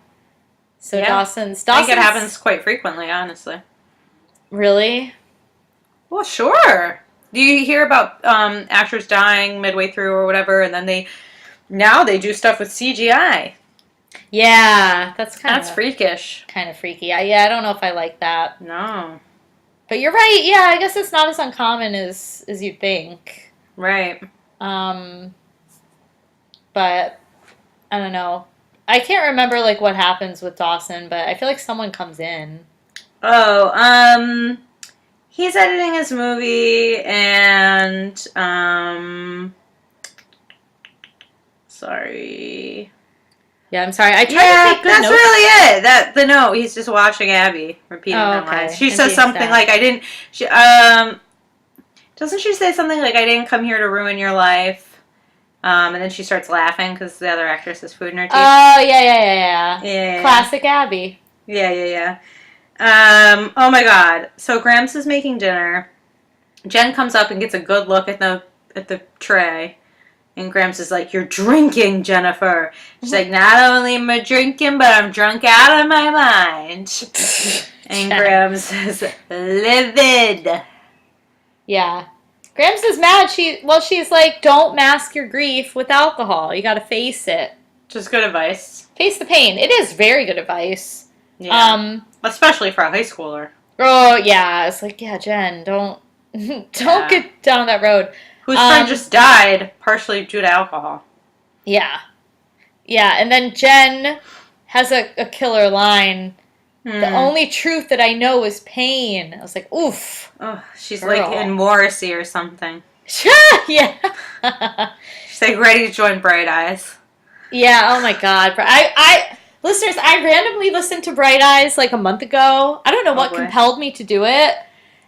Speaker 2: So
Speaker 1: Yeah.
Speaker 2: Dawson's
Speaker 1: I think it happens quite frequently, honestly.
Speaker 2: Really?
Speaker 1: Well, sure. Do you hear about actors dying midway through or whatever, and then they do stuff with CGI?
Speaker 2: Yeah, that's
Speaker 1: freakish.
Speaker 2: Kind of freaky. I don't know if I like that.
Speaker 1: No.
Speaker 2: But you're right. Yeah, I guess it's not as uncommon as you'd think.
Speaker 1: Right.
Speaker 2: But I don't know. I can't remember like what happens with Dawson, but I feel like someone comes in.
Speaker 1: Oh, he's editing his movie and sorry.
Speaker 2: Yeah, I'm sorry. I tried to take good
Speaker 1: that's
Speaker 2: notes.
Speaker 1: really it. The note. He's just watching Abby repeating her lines. She says something like, "I didn't." Doesn't she say something like, "I didn't come here to ruin your life"? And then she starts laughing because the other actress has food in her teeth.
Speaker 2: Oh yeah. Classic Abby.
Speaker 1: Yeah. Oh my god. So Gramps is making dinner. Jen comes up and gets a good look at the tray. And Gramps is like, "You're drinking, Jennifer." She's like, "Not only am I drinking, but I'm drunk out of my mind." And Gramps is livid.
Speaker 2: Yeah. Gramps is mad. She's like, "Don't mask your grief with alcohol. You gotta face it."
Speaker 1: Just good advice.
Speaker 2: Face the pain. It is very good advice.
Speaker 1: Yeah. Especially for a high schooler.
Speaker 2: Oh, yeah. It's like, yeah, Jen, don't get down that road.
Speaker 1: Whose friend just died, partially due to alcohol.
Speaker 2: Yeah. Yeah, and then Jen has a killer line. The only truth that I know is pain. I was like, oof.
Speaker 1: Oh, she's
Speaker 2: girl.
Speaker 1: like in Morrissey or something.
Speaker 2: Yeah.
Speaker 1: She's like ready to join Bright Eyes.
Speaker 2: Yeah, oh my god. Listeners, I randomly listened to Bright Eyes like a month ago. I don't know what compelled me to do it.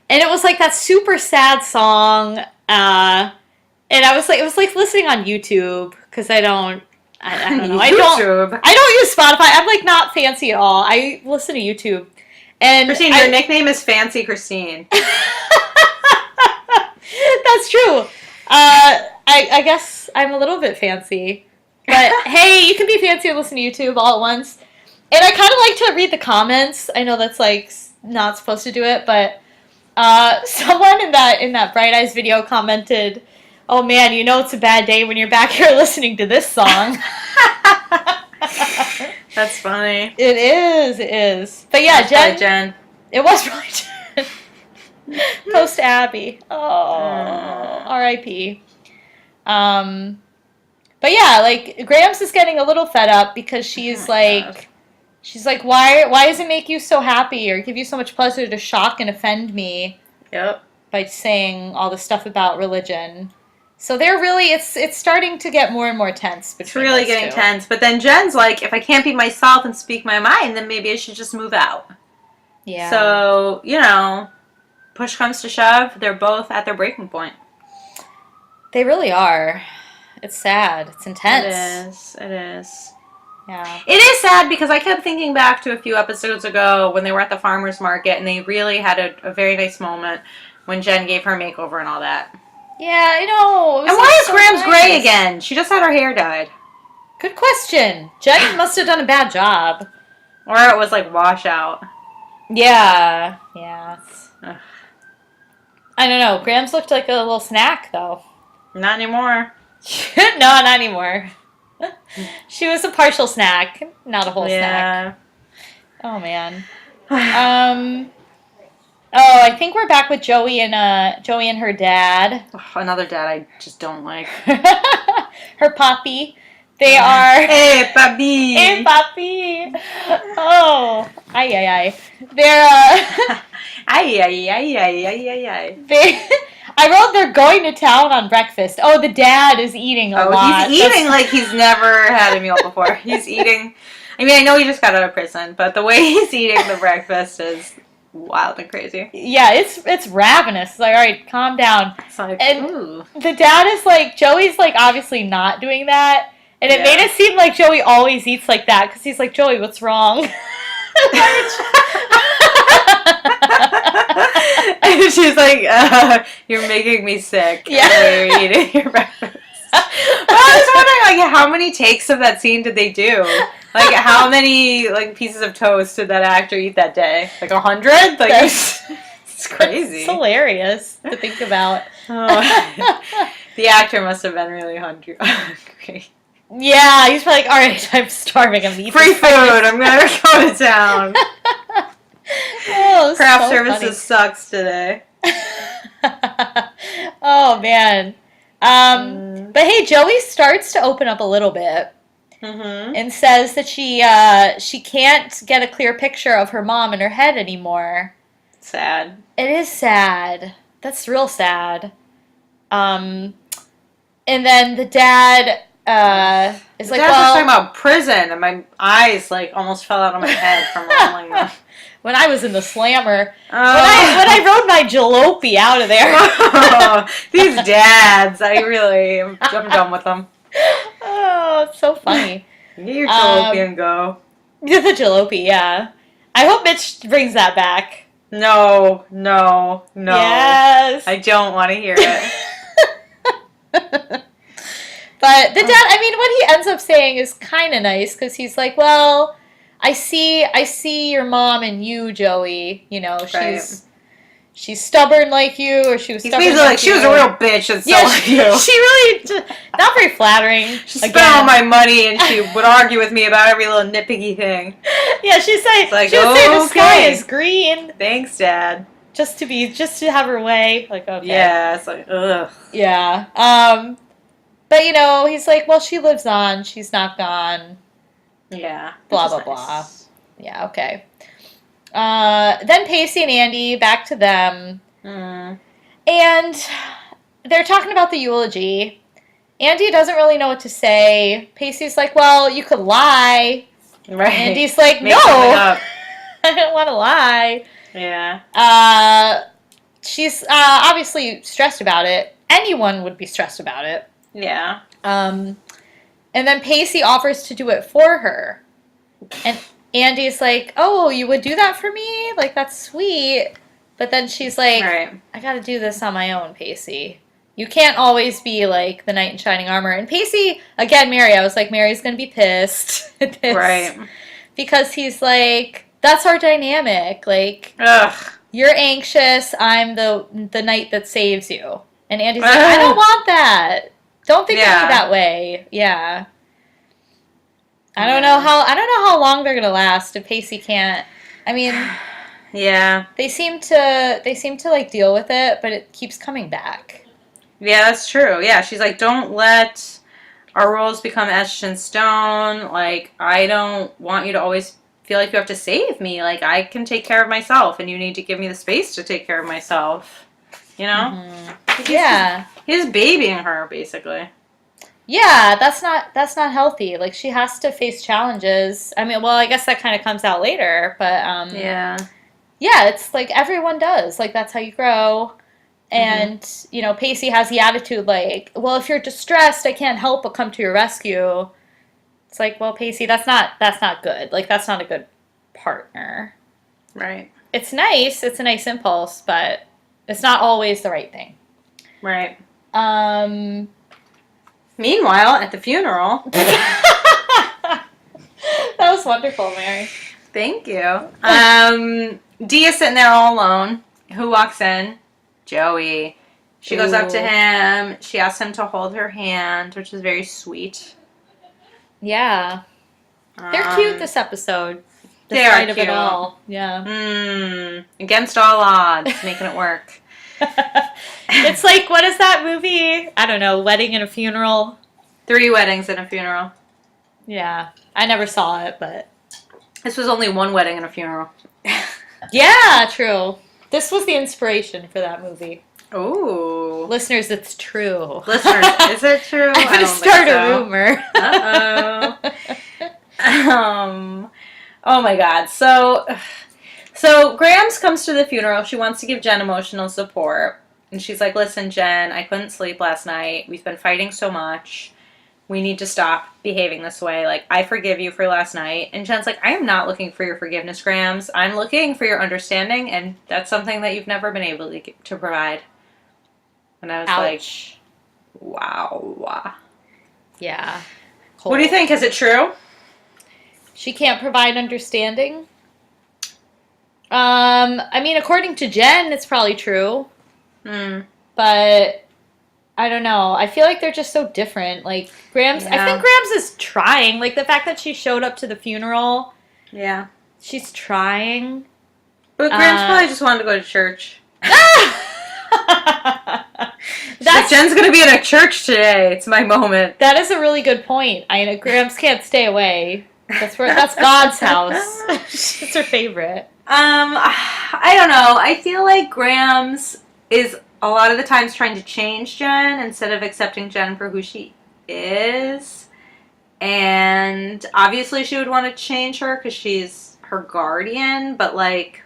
Speaker 2: And it was like that super sad song. And I was like, it was like listening on YouTube because I don't know. I don't use Spotify. I'm like not fancy at all. I listen to YouTube. And
Speaker 1: Christine, your nickname is Fancy Christine.
Speaker 2: That's true. I guess I'm a little bit fancy. But hey, you can be fancy and listen to YouTube all at once. And I kind of like to read the comments. I know that's like not supposed to do it, but someone in that Bright Eyes video commented, "Oh man, you know it's a bad day when you're back here listening to this song."
Speaker 1: That's funny.
Speaker 2: It is. But yeah,
Speaker 1: Jen.
Speaker 2: It was really Jen. Post Abby. Oh, R.I.P. But yeah, like Gramps is getting a little fed up because she's like, why does it make you so happy or give you so much pleasure to shock and offend me?
Speaker 1: Yep.
Speaker 2: By saying all the stuff about religion. So they're really, it's starting to get more and more tense.
Speaker 1: It's really getting tense. But then Jen's like, if I can't be myself and speak my mind, then maybe I should just move out.
Speaker 2: Yeah.
Speaker 1: So, push comes to shove, they're both at their breaking point.
Speaker 2: They really are. It's sad. It's intense.
Speaker 1: It is.
Speaker 2: Yeah.
Speaker 1: It is sad because I kept thinking back to a few episodes ago when they were at the farmer's market and they really had a very nice moment when Jen gave her makeover and all that.
Speaker 2: Yeah, I know.
Speaker 1: And why is Gramps gray again? She just had her hair dyed.
Speaker 2: Good question. Jen must have done a bad job.
Speaker 1: Or it was like washout.
Speaker 2: Yeah. I don't know. Gramps looked like a little snack, though.
Speaker 1: Not anymore.
Speaker 2: No, not anymore. She was a partial snack, not a whole snack. Oh, man. I think we're back with Joey and her dad.
Speaker 1: Oh, another dad I just don't like.
Speaker 2: Her papi. They are.
Speaker 1: Hey, papi.
Speaker 2: Hey, papi. Oh, ay. They're.
Speaker 1: Ay.
Speaker 2: I wrote they're going to town on breakfast. Oh, the dad is eating a lot.
Speaker 1: He's eating like he's never had a meal before. He's eating. I mean, I know he just got out of prison, but the way he's eating the breakfast is wild and crazy.
Speaker 2: Yeah, it's ravenous. It's like, all right, calm down.
Speaker 1: It's like,
Speaker 2: And
Speaker 1: ooh.
Speaker 2: the dad is like, Joey's like obviously not doing that. And it
Speaker 1: Yeah.
Speaker 2: made it seem like Joey always eats like that because he's like, Joey, what's wrong?
Speaker 1: And she's like, you're making me sick.
Speaker 2: Yeah.
Speaker 1: You're eating your breakfast. But I was wondering, like, how many takes of that scene did they do? Like, how many, like, pieces of toast did that actor eat that day? Like, 100? Like, it's crazy.
Speaker 2: It's hilarious to think about.
Speaker 1: Oh. The actor must have been really hungry.
Speaker 2: Yeah, he's probably like, all right, I'm starving. I'm eating
Speaker 1: Free food. I'm going to go to town.
Speaker 2: Oh,
Speaker 1: Craft
Speaker 2: so
Speaker 1: services sucks today.
Speaker 2: Oh, man. But hey, Joey starts to open up a little bit and says that she can't get a clear picture of her mom in her head anymore.
Speaker 1: Sad.
Speaker 2: It is sad. That's real sad. And then the dad is like,
Speaker 1: Dad was
Speaker 2: well,
Speaker 1: talking about prison, and my eyes like almost fell out of my head from rolling them.
Speaker 2: when I was in the slammer, when I rode my jalopy out of there.
Speaker 1: Oh, these dads, I'm done with them.
Speaker 2: Oh, it's so funny.
Speaker 1: Get your jalopy and go.
Speaker 2: The jalopy, yeah. I hope Mitch brings that back.
Speaker 1: No.
Speaker 2: Yes.
Speaker 1: I don't want to hear it.
Speaker 2: But the dad, I mean, what he ends up saying is kind of nice because he's like, well, I see your mom and you, Joey. You know, she's stubborn like you, or she was
Speaker 1: He's
Speaker 2: stubborn
Speaker 1: basically
Speaker 2: like
Speaker 1: like, she was a real bitch and so
Speaker 2: yeah,
Speaker 1: like you.
Speaker 2: she really, not very flattering.
Speaker 1: She spent all my money and she would argue with me about every little nitpicky thing.
Speaker 2: Yeah, she'd say,
Speaker 1: like,
Speaker 2: she would say the sky
Speaker 1: okay.
Speaker 2: is green.
Speaker 1: Thanks, Dad.
Speaker 2: Just to have her way. Like, okay.
Speaker 1: Yeah, it's like, ugh.
Speaker 2: Yeah. But, you know, he's like, well, she lives on. She's not gone.
Speaker 1: Yeah.
Speaker 2: Blah, blah, blah. Yeah, okay. Then Pacey and Andie, back to them. And they're talking about the eulogy. Andie doesn't really know what to say. Pacey's like, well, you could lie.
Speaker 1: Right.
Speaker 2: Andie's like,
Speaker 1: Make
Speaker 2: no.
Speaker 1: I
Speaker 2: don't want to lie.
Speaker 1: Yeah.
Speaker 2: She's obviously stressed about it. Anyone would be stressed about it.
Speaker 1: Yeah.
Speaker 2: And then Pacey offers to do it for her. And Andie's like, oh, you would do that for me? Like, that's sweet. But then she's like,
Speaker 1: right.
Speaker 2: I gotta do this on my own, Pacey. You can't always be, like, the knight in shining armor. And Pacey, again, Mary, I was like, Mary's gonna be pissed at this.
Speaker 1: Right.
Speaker 2: Because he's like, that's our dynamic. Like,
Speaker 1: ugh.
Speaker 2: You're anxious, I'm the knight that saves you. And Andie's like, I don't want that. Don't think of me that way. Yeah. I don't know how long they're gonna last if Pacey can't. I mean,
Speaker 1: yeah.
Speaker 2: They seem to like deal with it, but it keeps coming back.
Speaker 1: Yeah, that's true. Yeah, she's like, don't let our roles become etched in stone. Like, I don't want you to always feel like you have to save me. Like, I can take care of myself, and you need to give me the space to take care of myself. You know?
Speaker 2: Yeah.
Speaker 1: He's babying her, basically.
Speaker 2: Yeah, that's not healthy. Like, she has to face challenges. I mean, well, I guess that kind of comes out later, but yeah, it's like everyone does. Like, that's how you grow. And you know, Pacey has the attitude like, well, if you're distressed, I can't help but come to your rescue. It's like, well, Pacey, that's not good. Like, that's not a good partner.
Speaker 1: Right.
Speaker 2: It's nice. It's a nice impulse, but it's not always the right thing.
Speaker 1: Right. Meanwhile, at the funeral.
Speaker 2: That was wonderful, Mary.
Speaker 1: Thank you. Dee is sitting there all alone. Who walks in? Joey. She goes up to him. She asks him to hold her hand, which is very sweet.
Speaker 2: Yeah. They're cute this episode.
Speaker 1: They are
Speaker 2: cute. Of it all. Yeah.
Speaker 1: Against all odds, making it work.
Speaker 2: It's like, what is that movie? I don't know, Wedding and a Funeral?
Speaker 1: 3 weddings and a funeral.
Speaker 2: Yeah. I never saw it, but...
Speaker 1: This was only 1 wedding and a funeral.
Speaker 2: Yeah, true. This was the inspiration for that movie.
Speaker 1: Ooh.
Speaker 2: Listeners, it's true.
Speaker 1: Listeners, is it true?
Speaker 2: I'm going to start a rumor.
Speaker 1: Uh-oh. Oh my God. So Grams comes to the funeral. She wants to give Jen emotional support. And she's like, listen, Jen, I couldn't sleep last night. We've been fighting so much. We need to stop behaving this way. Like, I forgive you for last night. And Jen's like, I am not looking for your forgiveness, Grams. I'm looking for your understanding, and that's something that you've never been able to provide. And I was
Speaker 2: Ouch.
Speaker 1: like, wow.
Speaker 2: Yeah. Cold.
Speaker 1: What do you think? Is it true?
Speaker 2: She can't provide understanding? I mean, according to Jen, it's probably true. But I don't know. I feel like they're just so different. Like, Grams, I think Grams is trying. Like, the fact that she showed up to the funeral.
Speaker 1: Yeah.
Speaker 2: She's trying.
Speaker 1: But Grams probably just wanted to go to church. Jen's going to be in a church today. It's my moment.
Speaker 2: That is a really good point. I know Grams can't stay away. That's God's house. It's her favorite.
Speaker 1: I don't know. I feel like Grams is a lot of the times trying to change Jen instead of accepting Jen for who she is. And obviously she would want to change her because she's her guardian, but like,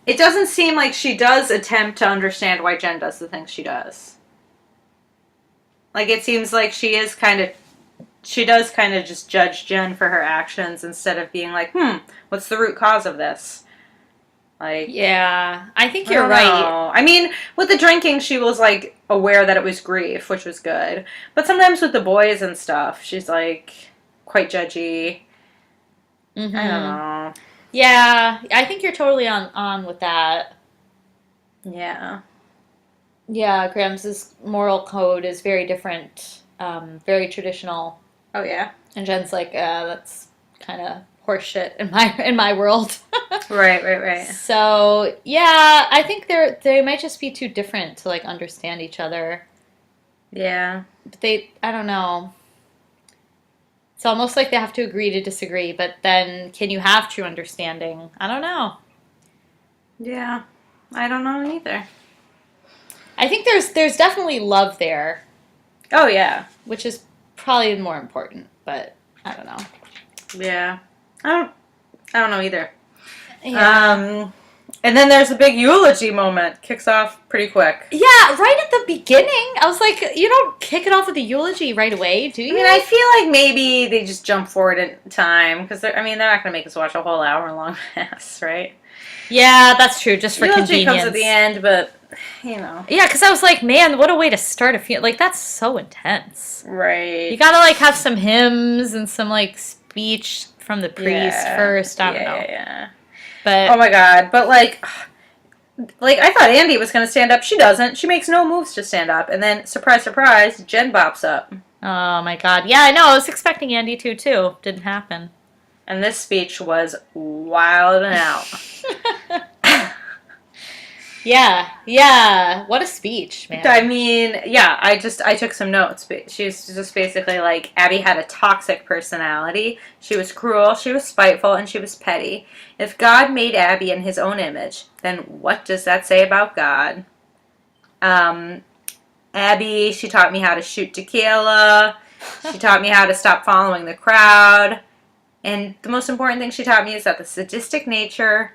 Speaker 1: it doesn't seem like she does attempt to understand why Jen does the things she does. Like, it seems like she does kind of just judge Jen for her actions instead of being like, what's the root cause of this? Like,
Speaker 2: yeah, I think you're right.
Speaker 1: I mean, with the drinking, she was like aware that it was grief, which was good. But sometimes with the boys and stuff, she's like quite judgy.
Speaker 2: Mm-hmm.
Speaker 1: I don't know.
Speaker 2: Yeah, I think you're totally on with that.
Speaker 1: Yeah.
Speaker 2: Yeah, Grams' moral code is very different, very traditional.
Speaker 1: Oh yeah.
Speaker 2: And Jen's like, that's kind of horseshit in my world.
Speaker 1: Right.
Speaker 2: So yeah, I think they might just be too different to like understand each other.
Speaker 1: Yeah.
Speaker 2: But I don't know. It's almost like they have to agree to disagree, but then can you have true understanding? I don't know.
Speaker 1: Yeah. I don't know either.
Speaker 2: I think there's definitely love there.
Speaker 1: Oh yeah.
Speaker 2: Which is probably more important, but I don't know.
Speaker 1: Yeah. I don't know either.
Speaker 2: Yeah.
Speaker 1: And then there's a big eulogy moment. Kicks off pretty quick.
Speaker 2: Yeah, right at the beginning. I was like, you don't kick it off with a eulogy right away, do you?
Speaker 1: I mean, I feel like maybe they just jump forward in time because they're not going to make us watch a whole hour-long mass, right?
Speaker 2: Yeah, that's true. Just for
Speaker 1: eulogy
Speaker 2: convenience.
Speaker 1: comes at the end, but you know.
Speaker 2: Yeah, because I was like, man, what a way to start a funeral. Like, that's so intense.
Speaker 1: Right.
Speaker 2: You gotta like have some hymns and some like speech from the priest first. I don't know.
Speaker 1: Yeah.
Speaker 2: But
Speaker 1: oh my God! But like I thought Andie was gonna stand up. She doesn't. She makes no moves to stand up, and then surprise, surprise, Jen bops up.
Speaker 2: Oh my God! Yeah, I know. I was expecting Andie to too. Didn't happen.
Speaker 1: And this speech was wild and out.
Speaker 2: Yeah. What a speech, man.
Speaker 1: I mean, yeah, I took some notes. She's just basically like, Abby had a toxic personality. She was cruel, she was spiteful, and she was petty. If God made Abby in his own image, then what does that say about God? Abby, she taught me how to shoot tequila. She taught me how to stop following the crowd. And the most important thing she taught me is that the sadistic nature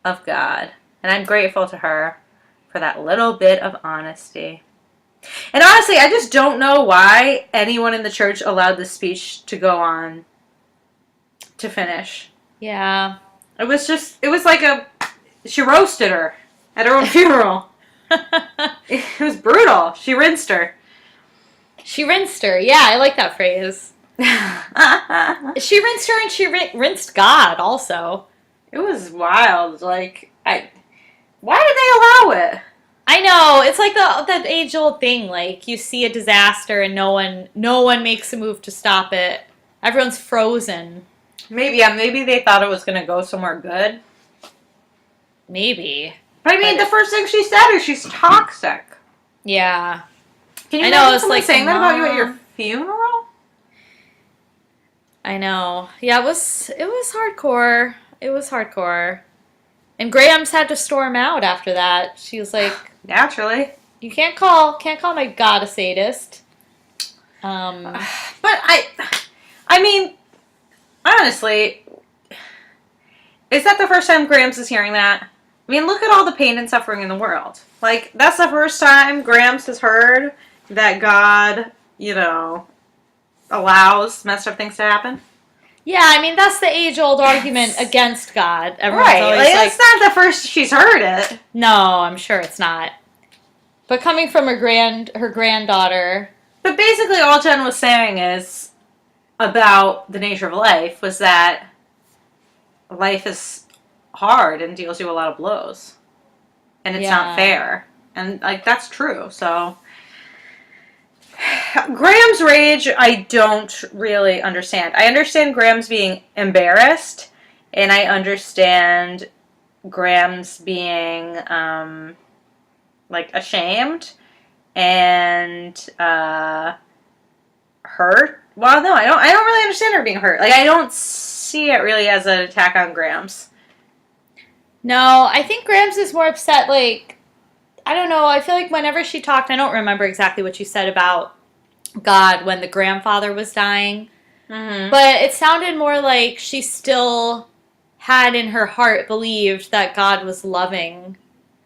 Speaker 1: of God. And I'm grateful to her for that little bit of honesty. And honestly, I just don't know why anyone in the church allowed this speech to go on to finish.
Speaker 2: Yeah.
Speaker 1: It was like she roasted her at her own funeral. It was brutal. She rinsed her.
Speaker 2: Yeah, I like that phrase. She rinsed her and she rinsed God also.
Speaker 1: It was wild. Like, why did they allow it?
Speaker 2: I know. It's like that age-old thing. Like, you see a disaster and no one makes a move to stop it. Everyone's frozen.
Speaker 1: Maybe they thought it was going to go somewhere good.
Speaker 2: Maybe.
Speaker 1: But I mean, the first thing she said is she's toxic.
Speaker 2: Yeah.
Speaker 1: Can you imagine someone saying that about you at your funeral?
Speaker 2: I know. Yeah, it was hardcore. It was hardcore. And Grams had to storm out after that. She was like,
Speaker 1: naturally,
Speaker 2: you can't call my God a sadist.
Speaker 1: But I mean, honestly, is that the first time Grams is hearing that? I mean, look at all the pain and suffering in the world. Like, that's the first time Grams has heard that God, allows messed up things to happen.
Speaker 2: Yeah, I mean, that's the age-old argument against God. Everyone's
Speaker 1: Right,
Speaker 2: always
Speaker 1: like, it's not the first she's heard it.
Speaker 2: no, I'm sure it's not. But coming from her granddaughter.
Speaker 1: But basically all Jen was saying is, about the nature of life, was that life is hard and deals you a lot of blows. And it's not fair. And, like, that's true, so... Graham's rage, I don't really understand. I understand Graham's being embarrassed, and I understand Graham's being, ashamed and hurt. Well, no, I don't really understand her being hurt. Like, I don't see it really as an attack on Graham's.
Speaker 2: No, I think Grams is more upset, like, I don't know, I feel like whenever she talked, I don't remember exactly what she said about God when the grandfather was dying, but it sounded more like she still had in her heart believed that God was loving,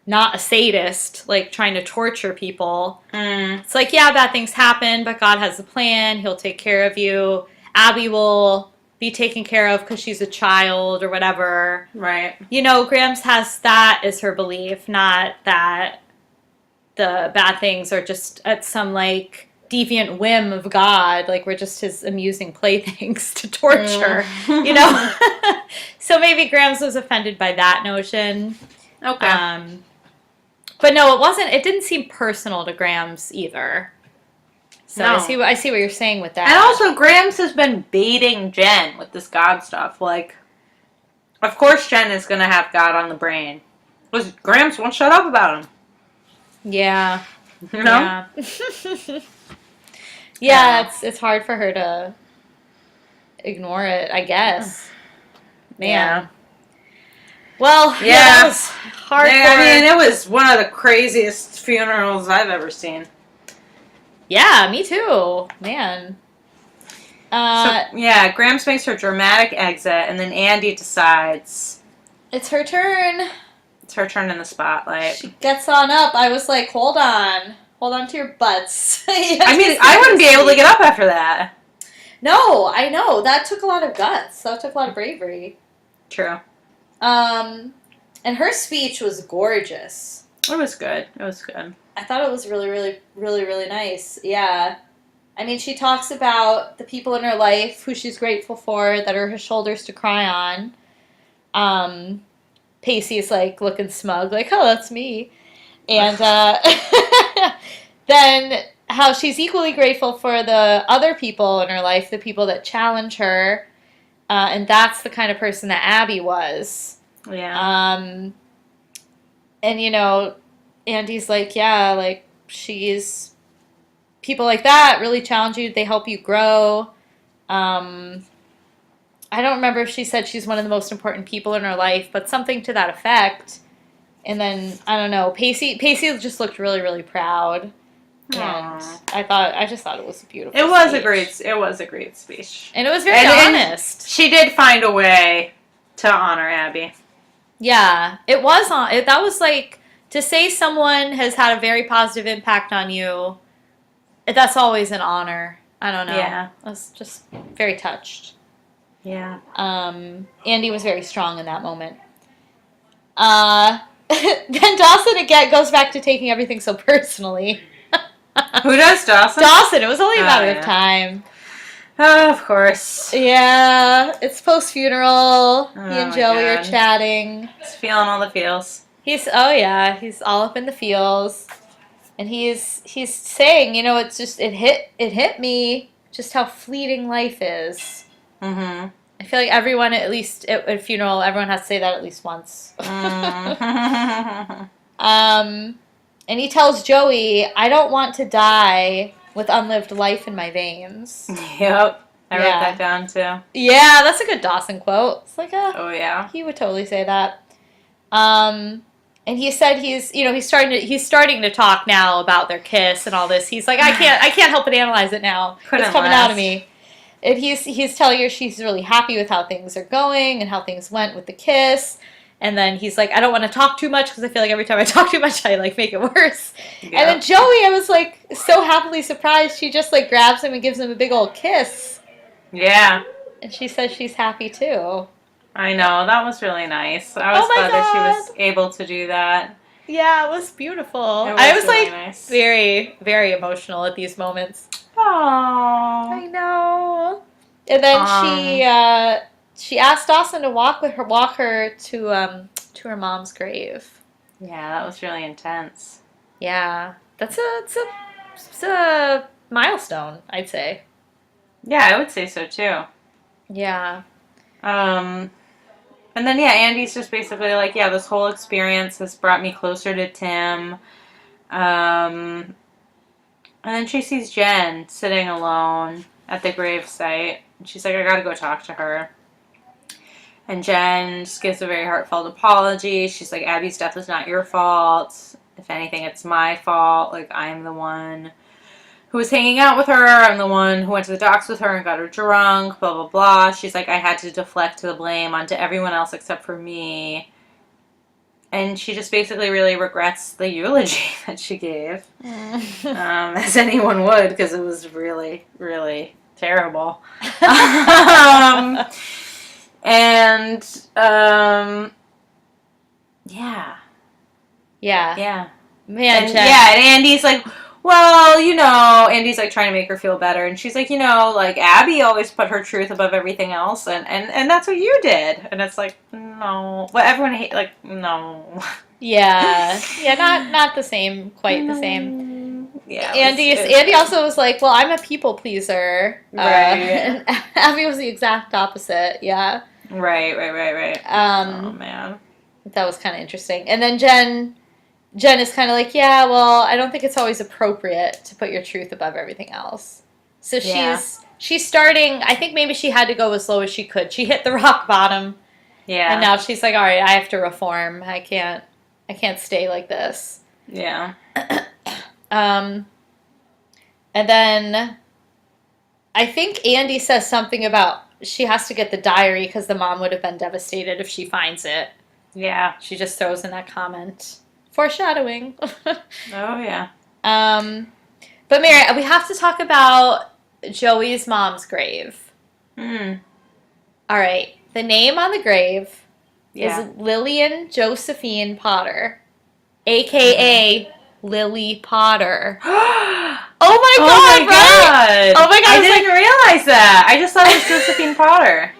Speaker 2: not a sadist, like trying to torture people. It's like, yeah, bad things happen, but God has a plan, he'll take care of you. Abby will be taken care of because she's a child or whatever.
Speaker 1: Right.
Speaker 2: Grams has that as her belief, not that the bad things are just at some, like, deviant whim of God, like we're just his amusing playthings to torture, So maybe Grams was offended by that notion.
Speaker 1: Okay.
Speaker 2: But no, it didn't seem personal to Grams either. So no. I see what you're saying with that.
Speaker 1: And also, Grams has been baiting Jen with this God stuff. Like, of course Jen is going to have God on the brain. Because Grams won't shut up about him.
Speaker 2: Yeah.
Speaker 1: Yeah.
Speaker 2: Yeah, it's hard for her to ignore it, I guess. Man.
Speaker 1: Yeah.
Speaker 2: Well, yeah, it was hard.
Speaker 1: I mean, it was one of the craziest funerals I've ever seen.
Speaker 2: Yeah, me too. Man.
Speaker 1: Grams makes her dramatic exit, and then Andie decides...
Speaker 2: It's her turn.
Speaker 1: It's her turn in the spotlight.
Speaker 2: She gets on up. I was like, hold on. Hold on to your butts.
Speaker 1: I mean, I wouldn't be able to get up after that.
Speaker 2: No, I know. That took a lot of guts. That took a lot of bravery.
Speaker 1: True.
Speaker 2: And her speech was gorgeous.
Speaker 1: It was good. It was good.
Speaker 2: I thought it was really, really, really, really nice. Yeah. I mean, she talks about the people in her life who she's grateful for, that are her shoulders to cry on. Pacey's, like, looking smug, like, oh, that's me. And then how she's equally grateful for the other people in her life, the people that challenge her. And that's the kind of person that Abby was.
Speaker 1: Yeah.
Speaker 2: And, Andie's like, yeah, like, people like that really challenge you. They help you grow. I don't remember if she said she's one of the most important people in her life, but something to that effect. And then, I don't know, Pacey just looked really, really proud.
Speaker 1: Aww.
Speaker 2: And I just thought it was a beautiful
Speaker 1: It was a great speech.
Speaker 2: And it was very honest.
Speaker 1: She did find a way to honor Abby.
Speaker 2: Yeah, it was that was like, to say someone has had a very positive impact on you, that's always an honor. I don't know.
Speaker 1: Yeah.
Speaker 2: I was just very touched.
Speaker 1: Yeah.
Speaker 2: Andie was very strong in that moment. Then Dawson again goes back to taking everything so personally.
Speaker 1: Who does, Dawson?
Speaker 2: Dawson. It was only a matter of time.
Speaker 1: Oh, of course.
Speaker 2: Yeah, it's post-funeral. He and Joey are chatting.
Speaker 1: He's feeling all the feels.
Speaker 2: He's all up in the feels. And he's saying, it's just, it hit me just how fleeting life is.
Speaker 1: Mm-hmm.
Speaker 2: I feel like everyone, at least at a funeral, everyone has to say that at least once. And he tells Joey, I don't want to die with unlived life in my veins.
Speaker 1: Yep. I wrote that down too.
Speaker 2: Yeah, that's a good Dawson quote. It's like,
Speaker 1: oh yeah,
Speaker 2: he would totally say that. And he said he's starting to talk now about their kiss and all this. He's like, I can't help but analyze it now. It's coming out of me. And he's telling her she's really happy with how things are going and how things went with the kiss. And then he's like, I don't want to talk too much because I feel like every time I talk too much, I like make it worse.
Speaker 1: Yeah.
Speaker 2: And then Joey, I was like so happily surprised. She just like grabs him and gives him a big old kiss.
Speaker 1: Yeah.
Speaker 2: And she says she's happy too.
Speaker 1: I know, that was really nice. I was glad that she was able to do that.
Speaker 2: Yeah, it was beautiful.
Speaker 1: I was really
Speaker 2: like
Speaker 1: nice.
Speaker 2: very, very emotional at these moments.
Speaker 1: Aww.
Speaker 2: I know. And then she asked Dawson to walk her to her mom's grave.
Speaker 1: Yeah, that was really intense.
Speaker 2: Yeah, it's a milestone, I'd say.
Speaker 1: Yeah, I would say so too.
Speaker 2: Yeah.
Speaker 1: And then Andie's just basically like, yeah, this whole experience has brought me closer to Tim. And then she sees Jen sitting alone at the gravesite. She's like, I gotta go talk to her. And Jen just gives a very heartfelt apology. She's like, Abby's death was not your fault. If anything, it's my fault. Like, I'm the one who was hanging out with her. I'm the one who went to the docks with her and got her drunk, blah, blah, blah. She's like, I had to deflect the blame onto everyone else except for me. And she just basically really regrets the eulogy that she gave. As anyone would, because it was really, really terrible. Yeah.
Speaker 2: Yeah. Man,
Speaker 1: And Andie's like, well, Andie's like trying to make her feel better. And she's like, like Abby always put her truth above everything else. And that's what you did. And it's like, no. But everyone no.
Speaker 2: Yeah. Yeah, not the same, quite the same.
Speaker 1: Yeah.
Speaker 2: Andie also was like, well, I'm a people pleaser.
Speaker 1: Right.
Speaker 2: And Abby was the exact opposite. Yeah.
Speaker 1: Right. Oh, man.
Speaker 2: That was kind of interesting. And then Jen is kind of like, yeah, well, I don't think it's always appropriate to put your truth above everything else. So she's starting, I think maybe she had to go as low as she could. She hit the rock bottom.
Speaker 1: Yeah.
Speaker 2: And now she's like, all right, I have to reform. I can't stay like this.
Speaker 1: Yeah.
Speaker 2: And then I think Andie says something about she has to get the diary because the mom would have been devastated if she finds it.
Speaker 1: Yeah.
Speaker 2: She just throws in that comment. Foreshadowing.
Speaker 1: Oh, yeah.
Speaker 2: But Mary, we have to talk about Joey's mom's grave.
Speaker 1: Mm.
Speaker 2: All right. The name on the grave
Speaker 1: Yeah.
Speaker 2: is Lillian Josephine Potter, a.k.a. Lily Potter. Oh my god, right? Oh my god.
Speaker 1: I didn't realize that. I just thought it was Josephine Potter.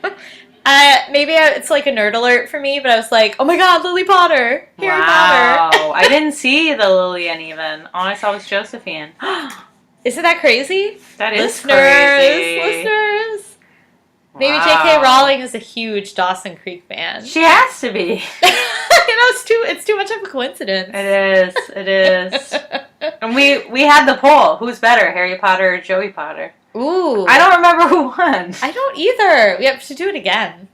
Speaker 2: Maybe it's like a nerd alert for me, but I was like, oh my god, Lily Potter. Harry Potter.
Speaker 1: Wow. I didn't see the Lillian even. All I saw was Josephine.
Speaker 2: Isn't that crazy?
Speaker 1: That is
Speaker 2: crazy. Listeners. Maybe
Speaker 1: Wow.
Speaker 2: J.K. Rowling is a huge Dawson Creek fan.
Speaker 1: She has to be.
Speaker 2: It's too much of a coincidence.
Speaker 1: It is. And we had the poll. Who's better, Harry Potter or Joey Potter?
Speaker 2: Ooh.
Speaker 1: I don't remember who won.
Speaker 2: I don't either. We have to do it again.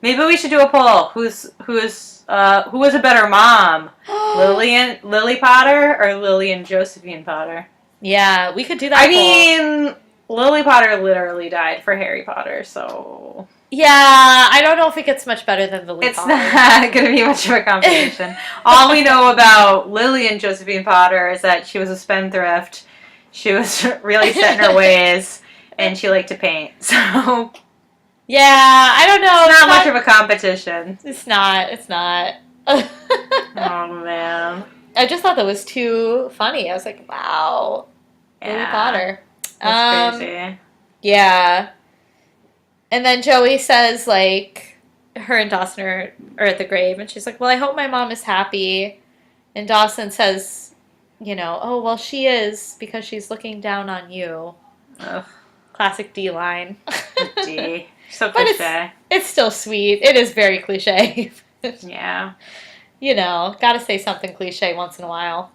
Speaker 1: Maybe we should do a poll. Who was a better mom? Lily Potter or Lillian Josephine Potter?
Speaker 2: Yeah, we could do that.
Speaker 1: I mean, Lily Potter literally died for Harry Potter, so
Speaker 2: yeah, I don't know if it gets much better than Lily Potter.
Speaker 1: It's not going to be much of a competition. All we know about Lillian Josephine Potter is that she was a spendthrift. She was really set in her ways, and she liked to paint. So
Speaker 2: yeah, I don't know.
Speaker 1: It's not much of a competition.
Speaker 2: It's not.
Speaker 1: Oh, man.
Speaker 2: I just thought that was too funny. I was like, wow.
Speaker 1: Yeah.
Speaker 2: Lily Potter.
Speaker 1: That's crazy.
Speaker 2: Yeah. And then Joey says, like, her and Dawson are at the grave, and she's like, well, I hope my mom is happy. And Dawson says, oh, well, she is, because she's looking down on you.
Speaker 1: Ugh.
Speaker 2: Classic D line.
Speaker 1: D. So cliche.
Speaker 2: It's still sweet. It is very cliche.
Speaker 1: Yeah.
Speaker 2: Gotta say something cliche once in a while.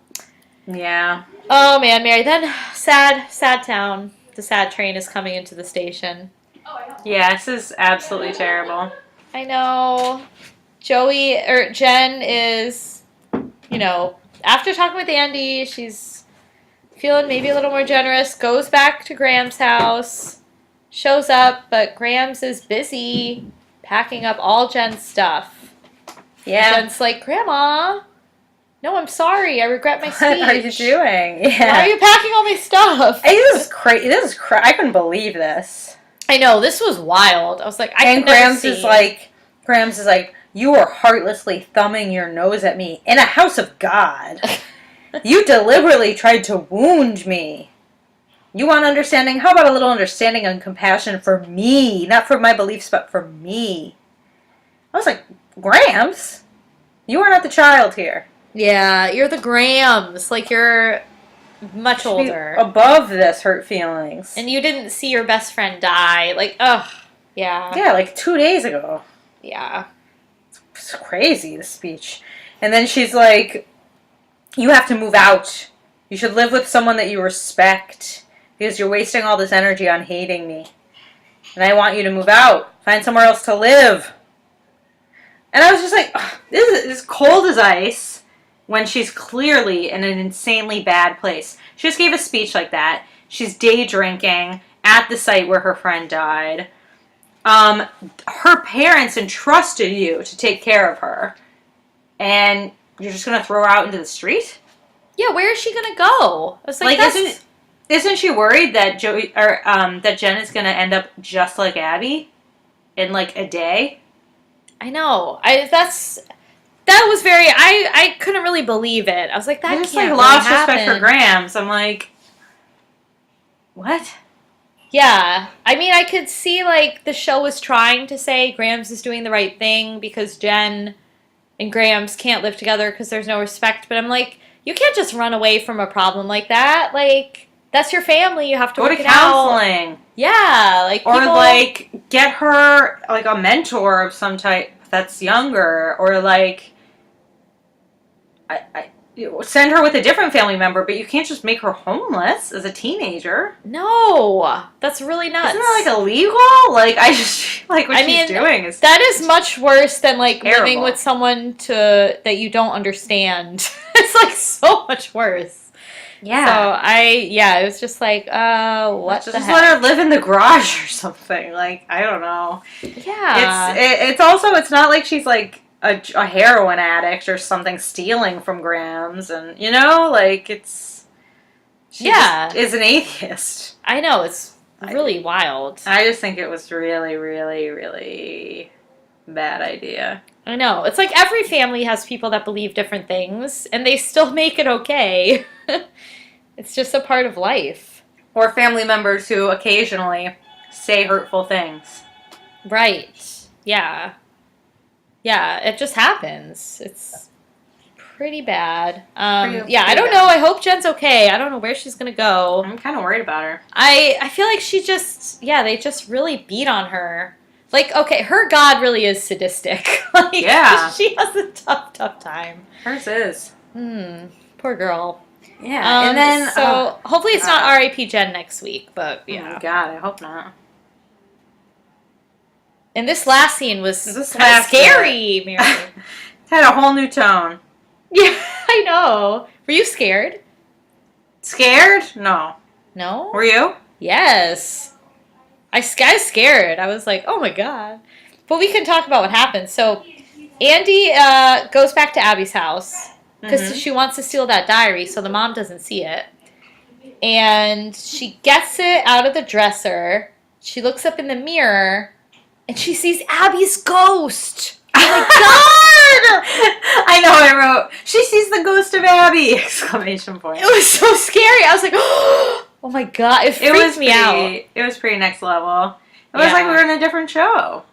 Speaker 1: Yeah.
Speaker 2: Oh, man, Mary. Then, sad town. The sad train is coming into the station.
Speaker 1: Yeah, this is absolutely terrible.
Speaker 2: I know. Jen is, after talking with Andie, she's feeling maybe a little more generous, goes back to Graham's house, shows up, but Grams is busy packing up all Jen's stuff.
Speaker 1: Yeah.
Speaker 2: Jen's like, Grandma, no, I'm sorry. I regret my speech.
Speaker 1: What are you doing? Yeah.
Speaker 2: Why are you packing all my stuff?
Speaker 1: This is crazy. I couldn't believe this.
Speaker 2: I know, this was wild. I was like,
Speaker 1: And Grams is like, you are heartlessly thumbing your nose at me in a house of God. You deliberately tried to wound me. You want understanding? How about a little understanding and compassion for me? Not for my beliefs, but for me. I was like, Grams, you are not the child here.
Speaker 2: Yeah, you're the Grams. Like, you're much older.
Speaker 1: Above this hurt feelings.
Speaker 2: And you didn't see your best friend die. Like, ugh. Yeah.
Speaker 1: Yeah, like 2 days ago.
Speaker 2: Yeah.
Speaker 1: It's crazy, the speech. And then she's like, you have to move out. You should live with someone that you respect. Because you're wasting all this energy on hating me. And I want you to move out. Find somewhere else to live. And I was just like, this is cold as ice when she's clearly in an insanely bad place. She just gave a speech like that. She's day drinking at the site where her friend died. Her parents entrusted you to take care of her. And you're just going to throw her out into the street?
Speaker 2: Yeah, where is she going to go? I was like,
Speaker 1: isn't she worried that that Jen is going to end up just like Abby in like a day?
Speaker 2: I know. That was very. I couldn't really believe it. I was like, that
Speaker 1: I just
Speaker 2: can't
Speaker 1: like lost
Speaker 2: really
Speaker 1: respect
Speaker 2: happen.
Speaker 1: for Grams. I'm like, what?
Speaker 2: Yeah, I mean, I could see like the show was trying to say Grams is doing the right thing because Jen and Grams can't live together because there's no respect. But I'm like, you can't just run away from a problem like that. Like, that's your family. You have to
Speaker 1: Go
Speaker 2: work
Speaker 1: to
Speaker 2: it out.
Speaker 1: counseling.
Speaker 2: Yeah, like
Speaker 1: Or
Speaker 2: people,
Speaker 1: like get her like a mentor of some type that's younger, or like send her with a different family member. But you can't just make her homeless as a teenager.
Speaker 2: No, that's really nuts.
Speaker 1: Isn't that like illegal? Like I just like what she's doing is
Speaker 2: that is much worse than like
Speaker 1: terrible.
Speaker 2: living with someone that you don't understand. It's like so much worse.
Speaker 1: Yeah.
Speaker 2: So it was just like, what the
Speaker 1: just
Speaker 2: heck?
Speaker 1: let her live in the garage or something. Like I don't know.
Speaker 2: Yeah.
Speaker 1: It's also it's not like she's like a heroin addict or something stealing from Grams, and you know like she just is an atheist.
Speaker 2: I know, it's really wild.
Speaker 1: I just think it was really, really, really bad idea.
Speaker 2: I know. It's like every family has people that believe different things, and they still make it okay. It's just a part of life.
Speaker 1: Or family members who occasionally say hurtful things.
Speaker 2: Right. Yeah. Yeah, it just happens. It's pretty bad. I don't know. I hope Jen's okay. I don't know where she's going to go.
Speaker 1: I'm kind of worried about her.
Speaker 2: I feel like they just really beat on her. Like, okay, her God really is sadistic. Like,
Speaker 1: yeah.
Speaker 2: She has a tough time.
Speaker 1: Hers is.
Speaker 2: Poor girl.
Speaker 1: Yeah, and then...
Speaker 2: So, hopefully it's not R.I.P. Jen next week, but, yeah.
Speaker 1: Oh, my God, I hope not.
Speaker 2: And this last scene was kind of scary, Mary.
Speaker 1: It had a whole new tone.
Speaker 2: Yeah, I know. Were you scared?
Speaker 1: Scared? No.
Speaker 2: No?
Speaker 1: Were you?
Speaker 2: Yes. I was scared. I was like, oh my God. But we can talk about what happened. So, Andie goes back to Abby's house because she wants to steal that diary so the mom doesn't see it. And she gets it out of the dresser. She looks up in the mirror and she sees Abby's ghost. Oh my God!
Speaker 1: I know, I wrote, she sees the ghost of Abby! Exclamation point.
Speaker 2: It was so scary. I was like, oh my God. It freaked me out.
Speaker 1: It was pretty next level. It was like we were in a different show.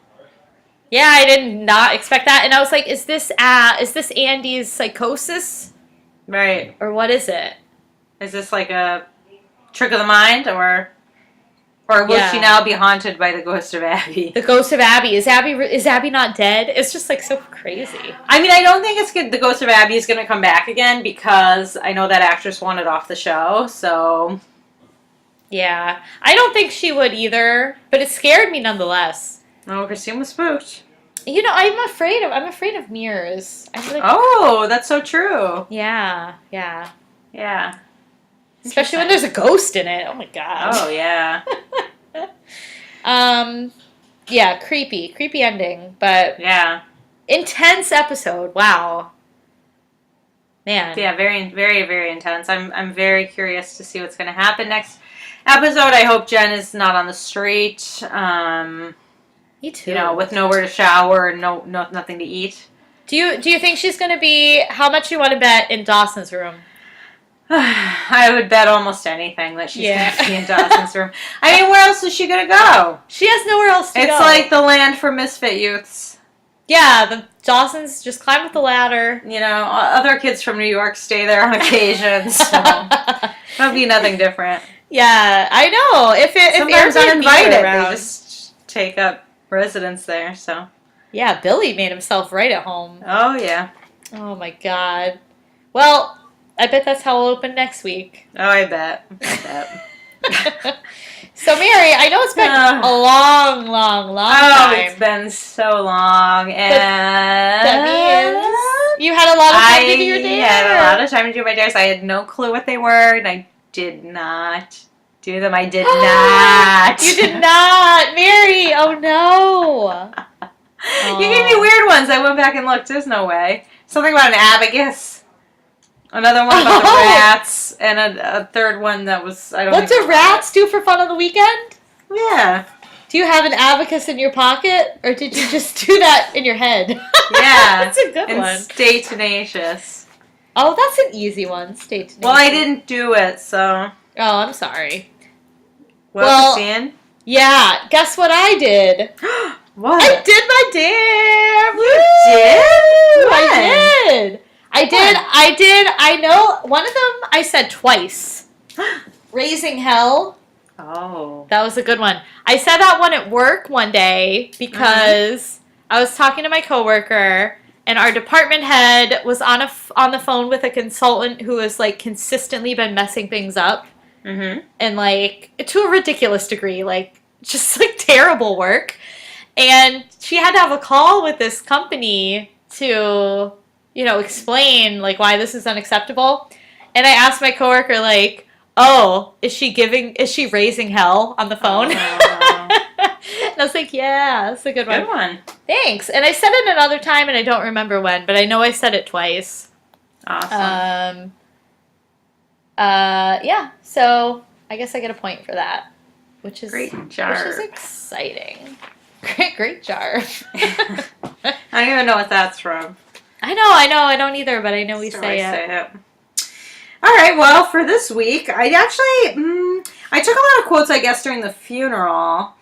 Speaker 2: Yeah, I did not expect that. And I was like, is this Andie's psychosis?
Speaker 1: Right.
Speaker 2: Or what is it?
Speaker 1: Is this like a trick of the mind, or will she now be haunted by the ghost of Abby?
Speaker 2: The ghost of Abby. Is Abby not dead? It's just like so crazy.
Speaker 1: I mean, I don't think it's good. The ghost of Abby is going to come back again because I know that actress wanted off the show. So
Speaker 2: yeah, I don't think she would either. But it scared me nonetheless.
Speaker 1: Oh, Christine was spooked.
Speaker 2: You know, I'm afraid of mirrors.
Speaker 1: Oh, that's so true.
Speaker 2: Yeah.
Speaker 1: Yeah.
Speaker 2: Especially when there's a ghost in it. Oh my God.
Speaker 1: Oh yeah.
Speaker 2: Yeah, creepy ending, but
Speaker 1: Yeah.
Speaker 2: intense episode. Wow, man.
Speaker 1: Yeah, very, very, very intense. I'm very curious to see what's going to happen next episode. I hope Jen is not on the street.
Speaker 2: Me too.
Speaker 1: You know, with nowhere to shower and nothing to eat.
Speaker 2: Do you think she's gonna be? How much you want to bet in Dawson's room?
Speaker 1: I would bet almost anything that she's
Speaker 2: Yeah.
Speaker 1: going to be in Dawson's room. I mean, where else is she going to go?
Speaker 2: She has nowhere else to go.
Speaker 1: It's like the land for misfit youths.
Speaker 2: Yeah, the Dawson's just climb up the ladder.
Speaker 1: You know, other kids from New York stay there on occasion, so that'll be nothing different.
Speaker 2: Yeah, I know.
Speaker 1: Sometimes
Speaker 2: if Airbnb
Speaker 1: uninvited,
Speaker 2: were around.
Speaker 1: they just take up residence there. So.
Speaker 2: Yeah, Billy made himself right at home.
Speaker 1: Oh yeah.
Speaker 2: Oh my god. Well, I bet that's how we'll open next week.
Speaker 1: Oh, I bet.
Speaker 2: So, Mary, I know it's been a long time.
Speaker 1: It's been so long, and
Speaker 2: that means you had a lot of time to do your dare.
Speaker 1: I had a lot of time to do my dares. I had no clue what they were, and I did not do them. I did not.
Speaker 2: You did not, Mary. Oh no.
Speaker 1: You gave me weird ones. I went back and looked. There's no way. Something about an abacus. Another one about the rats, and a third one that was, I don't know.
Speaker 2: What do rats do for fun on the weekend?
Speaker 1: Yeah.
Speaker 2: Do you have an abacus in your pocket, or did you just do that in your head?
Speaker 1: Yeah.
Speaker 2: That's a good
Speaker 1: and
Speaker 2: one.
Speaker 1: Stay tenacious.
Speaker 2: Oh, that's an easy one. Stay tenacious.
Speaker 1: Well, I didn't do it, so.
Speaker 2: Oh, I'm sorry.
Speaker 1: Well, Christine?
Speaker 2: Yeah, guess what I did?
Speaker 1: What?
Speaker 2: I did my dare!
Speaker 1: You did?
Speaker 2: I did! I did. I know one of them I said twice. Raising Hell.
Speaker 1: Oh.
Speaker 2: That was a good one. I said that one at work one day because I was talking to my coworker and our department head was on the phone with a consultant who has like consistently been messing things up.
Speaker 1: Mm-hmm.
Speaker 2: And like to a ridiculous degree, like just like terrible work. And she had to have a call with this company to, explain like why this is unacceptable. And I asked my coworker like, "Oh, is she raising hell on the phone?"
Speaker 1: Oh.
Speaker 2: And I was like, "Yeah, that's a good one."
Speaker 1: Good one.
Speaker 2: Thanks. And I said it another time, and I don't remember when, but I know I said it twice.
Speaker 1: Awesome.
Speaker 2: Yeah. So I guess I get a point for that, which is
Speaker 1: Great jar.
Speaker 2: Which is exciting. Great jar.
Speaker 1: I don't even know what that's from.
Speaker 2: I know. I don't either, but I know we say it.
Speaker 1: All right. Well, for this week, I took a lot of quotes, I guess, during the funeral.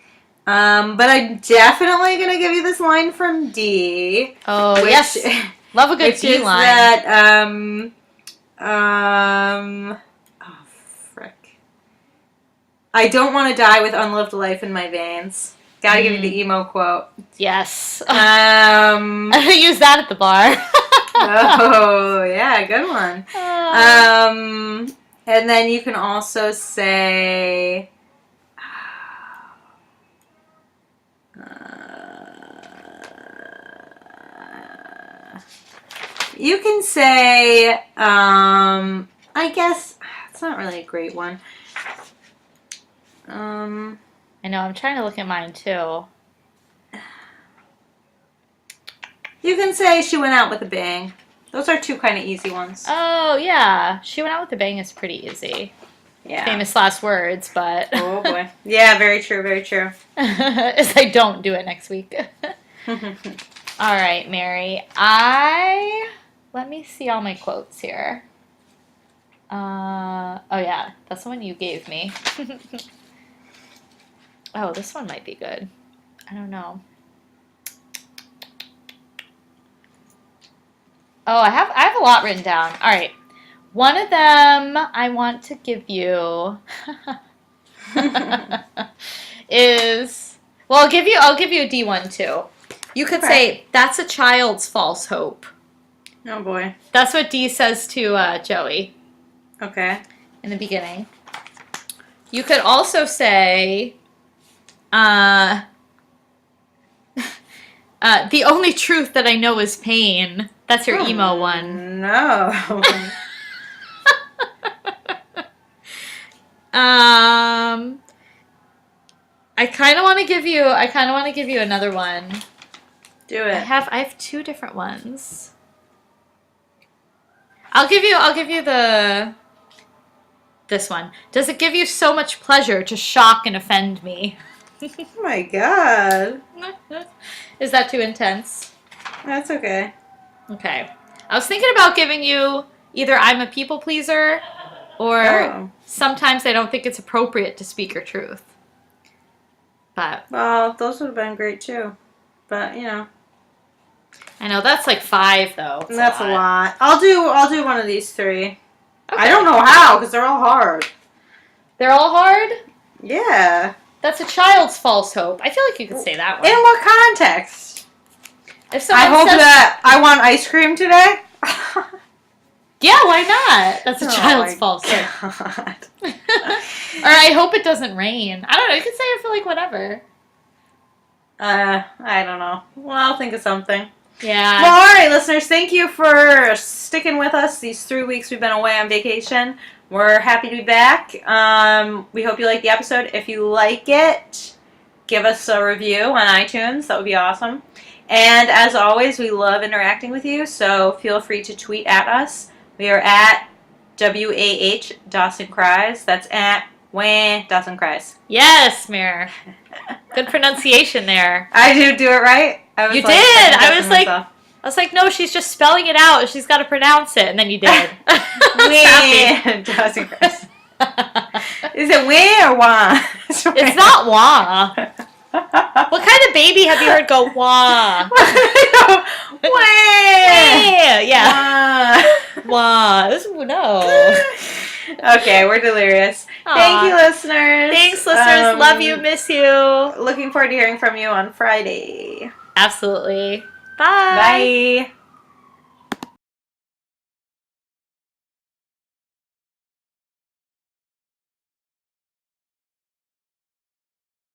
Speaker 1: But I'm definitely gonna give you this line from Dee.
Speaker 2: Oh, yes. Love a good Dee line.
Speaker 1: That oh frick. I don't want to die with unlived life in my veins. Gotta give you the emo quote.
Speaker 2: Yes.
Speaker 1: I
Speaker 2: use that at the bar.
Speaker 1: Oh, yeah, good one. And then you can also say, you can say, I guess, it's not really a great one.
Speaker 2: I know, I'm trying to look at mine too.
Speaker 1: You can say she went out with a bang. Those are two kind of easy ones.
Speaker 2: Oh, yeah. She went out with a bang is pretty easy.
Speaker 1: Yeah.
Speaker 2: Famous last words, but...
Speaker 1: Oh, boy. Yeah, very true, very true.
Speaker 2: As I don't do it next week. All right, Mary. Let me see all my quotes here. Oh, yeah. That's the one you gave me. Oh, this one might be good. I don't know. Oh, I have a lot written down. All right. One of them I want to give you is, well, I'll give you a D1 too. You could say, "That's a child's false hope."
Speaker 1: Oh boy.
Speaker 2: That's what Dee says to Joey.
Speaker 1: Okay.
Speaker 2: In the beginning. You could also say, "The only truth that I know is pain." That's your emo one.
Speaker 1: No.
Speaker 2: I kind of want to give you another one.
Speaker 1: Do it.
Speaker 2: I have two different ones. I'll give you this one. Does it give you so much pleasure to shock and offend me?
Speaker 1: Oh my god.
Speaker 2: Is that too intense?
Speaker 1: That's okay.
Speaker 2: Okay. I was thinking about giving you either I'm a people pleaser or sometimes I don't think it's appropriate to speak your truth. But
Speaker 1: well, those would have been great too. But, you know.
Speaker 2: I know that's like 5 though.
Speaker 1: That's a lot. I'll do one of these 3.
Speaker 2: Okay.
Speaker 1: I don't know how because they're all hard.
Speaker 2: They're all hard?
Speaker 1: Yeah.
Speaker 2: That's a child's false hope. I feel like you could say that one.
Speaker 1: In what context?
Speaker 2: If
Speaker 1: I hope that I want ice cream today.
Speaker 2: Yeah, why not? That's a child's false hope. Or I hope it doesn't rain. I don't know. You could say I feel like whatever.
Speaker 1: I don't know. Well, I'll think of something.
Speaker 2: Yeah.
Speaker 1: Well, all right, listeners. Thank you for sticking with us these 3 weeks we've been away on vacation. We're happy to be back. We hope you liked the episode. If you like it, give us a review on iTunes. That would be awesome. And as always, we love interacting with you, so feel free to tweet at us. We are at WAH Dawson Cries. That's at Dawson Cries.
Speaker 2: Yes, Mir. Good pronunciation there.
Speaker 1: I did do it right?
Speaker 2: You did! I was like, no, she's just spelling it out. She's got to pronounce it, and then you did.
Speaker 1: Dawson Cries. Is it wah or wah?
Speaker 2: It's not wah. What kind of baby have you heard go wah?
Speaker 1: Wah!
Speaker 2: Yeah. Wah. No.
Speaker 1: Okay, we're delirious. Aww. Thank you, listeners.
Speaker 2: Thanks, listeners. Love you. Miss you.
Speaker 1: Looking forward to hearing from you on Friday.
Speaker 2: Absolutely. Bye.
Speaker 1: Bye.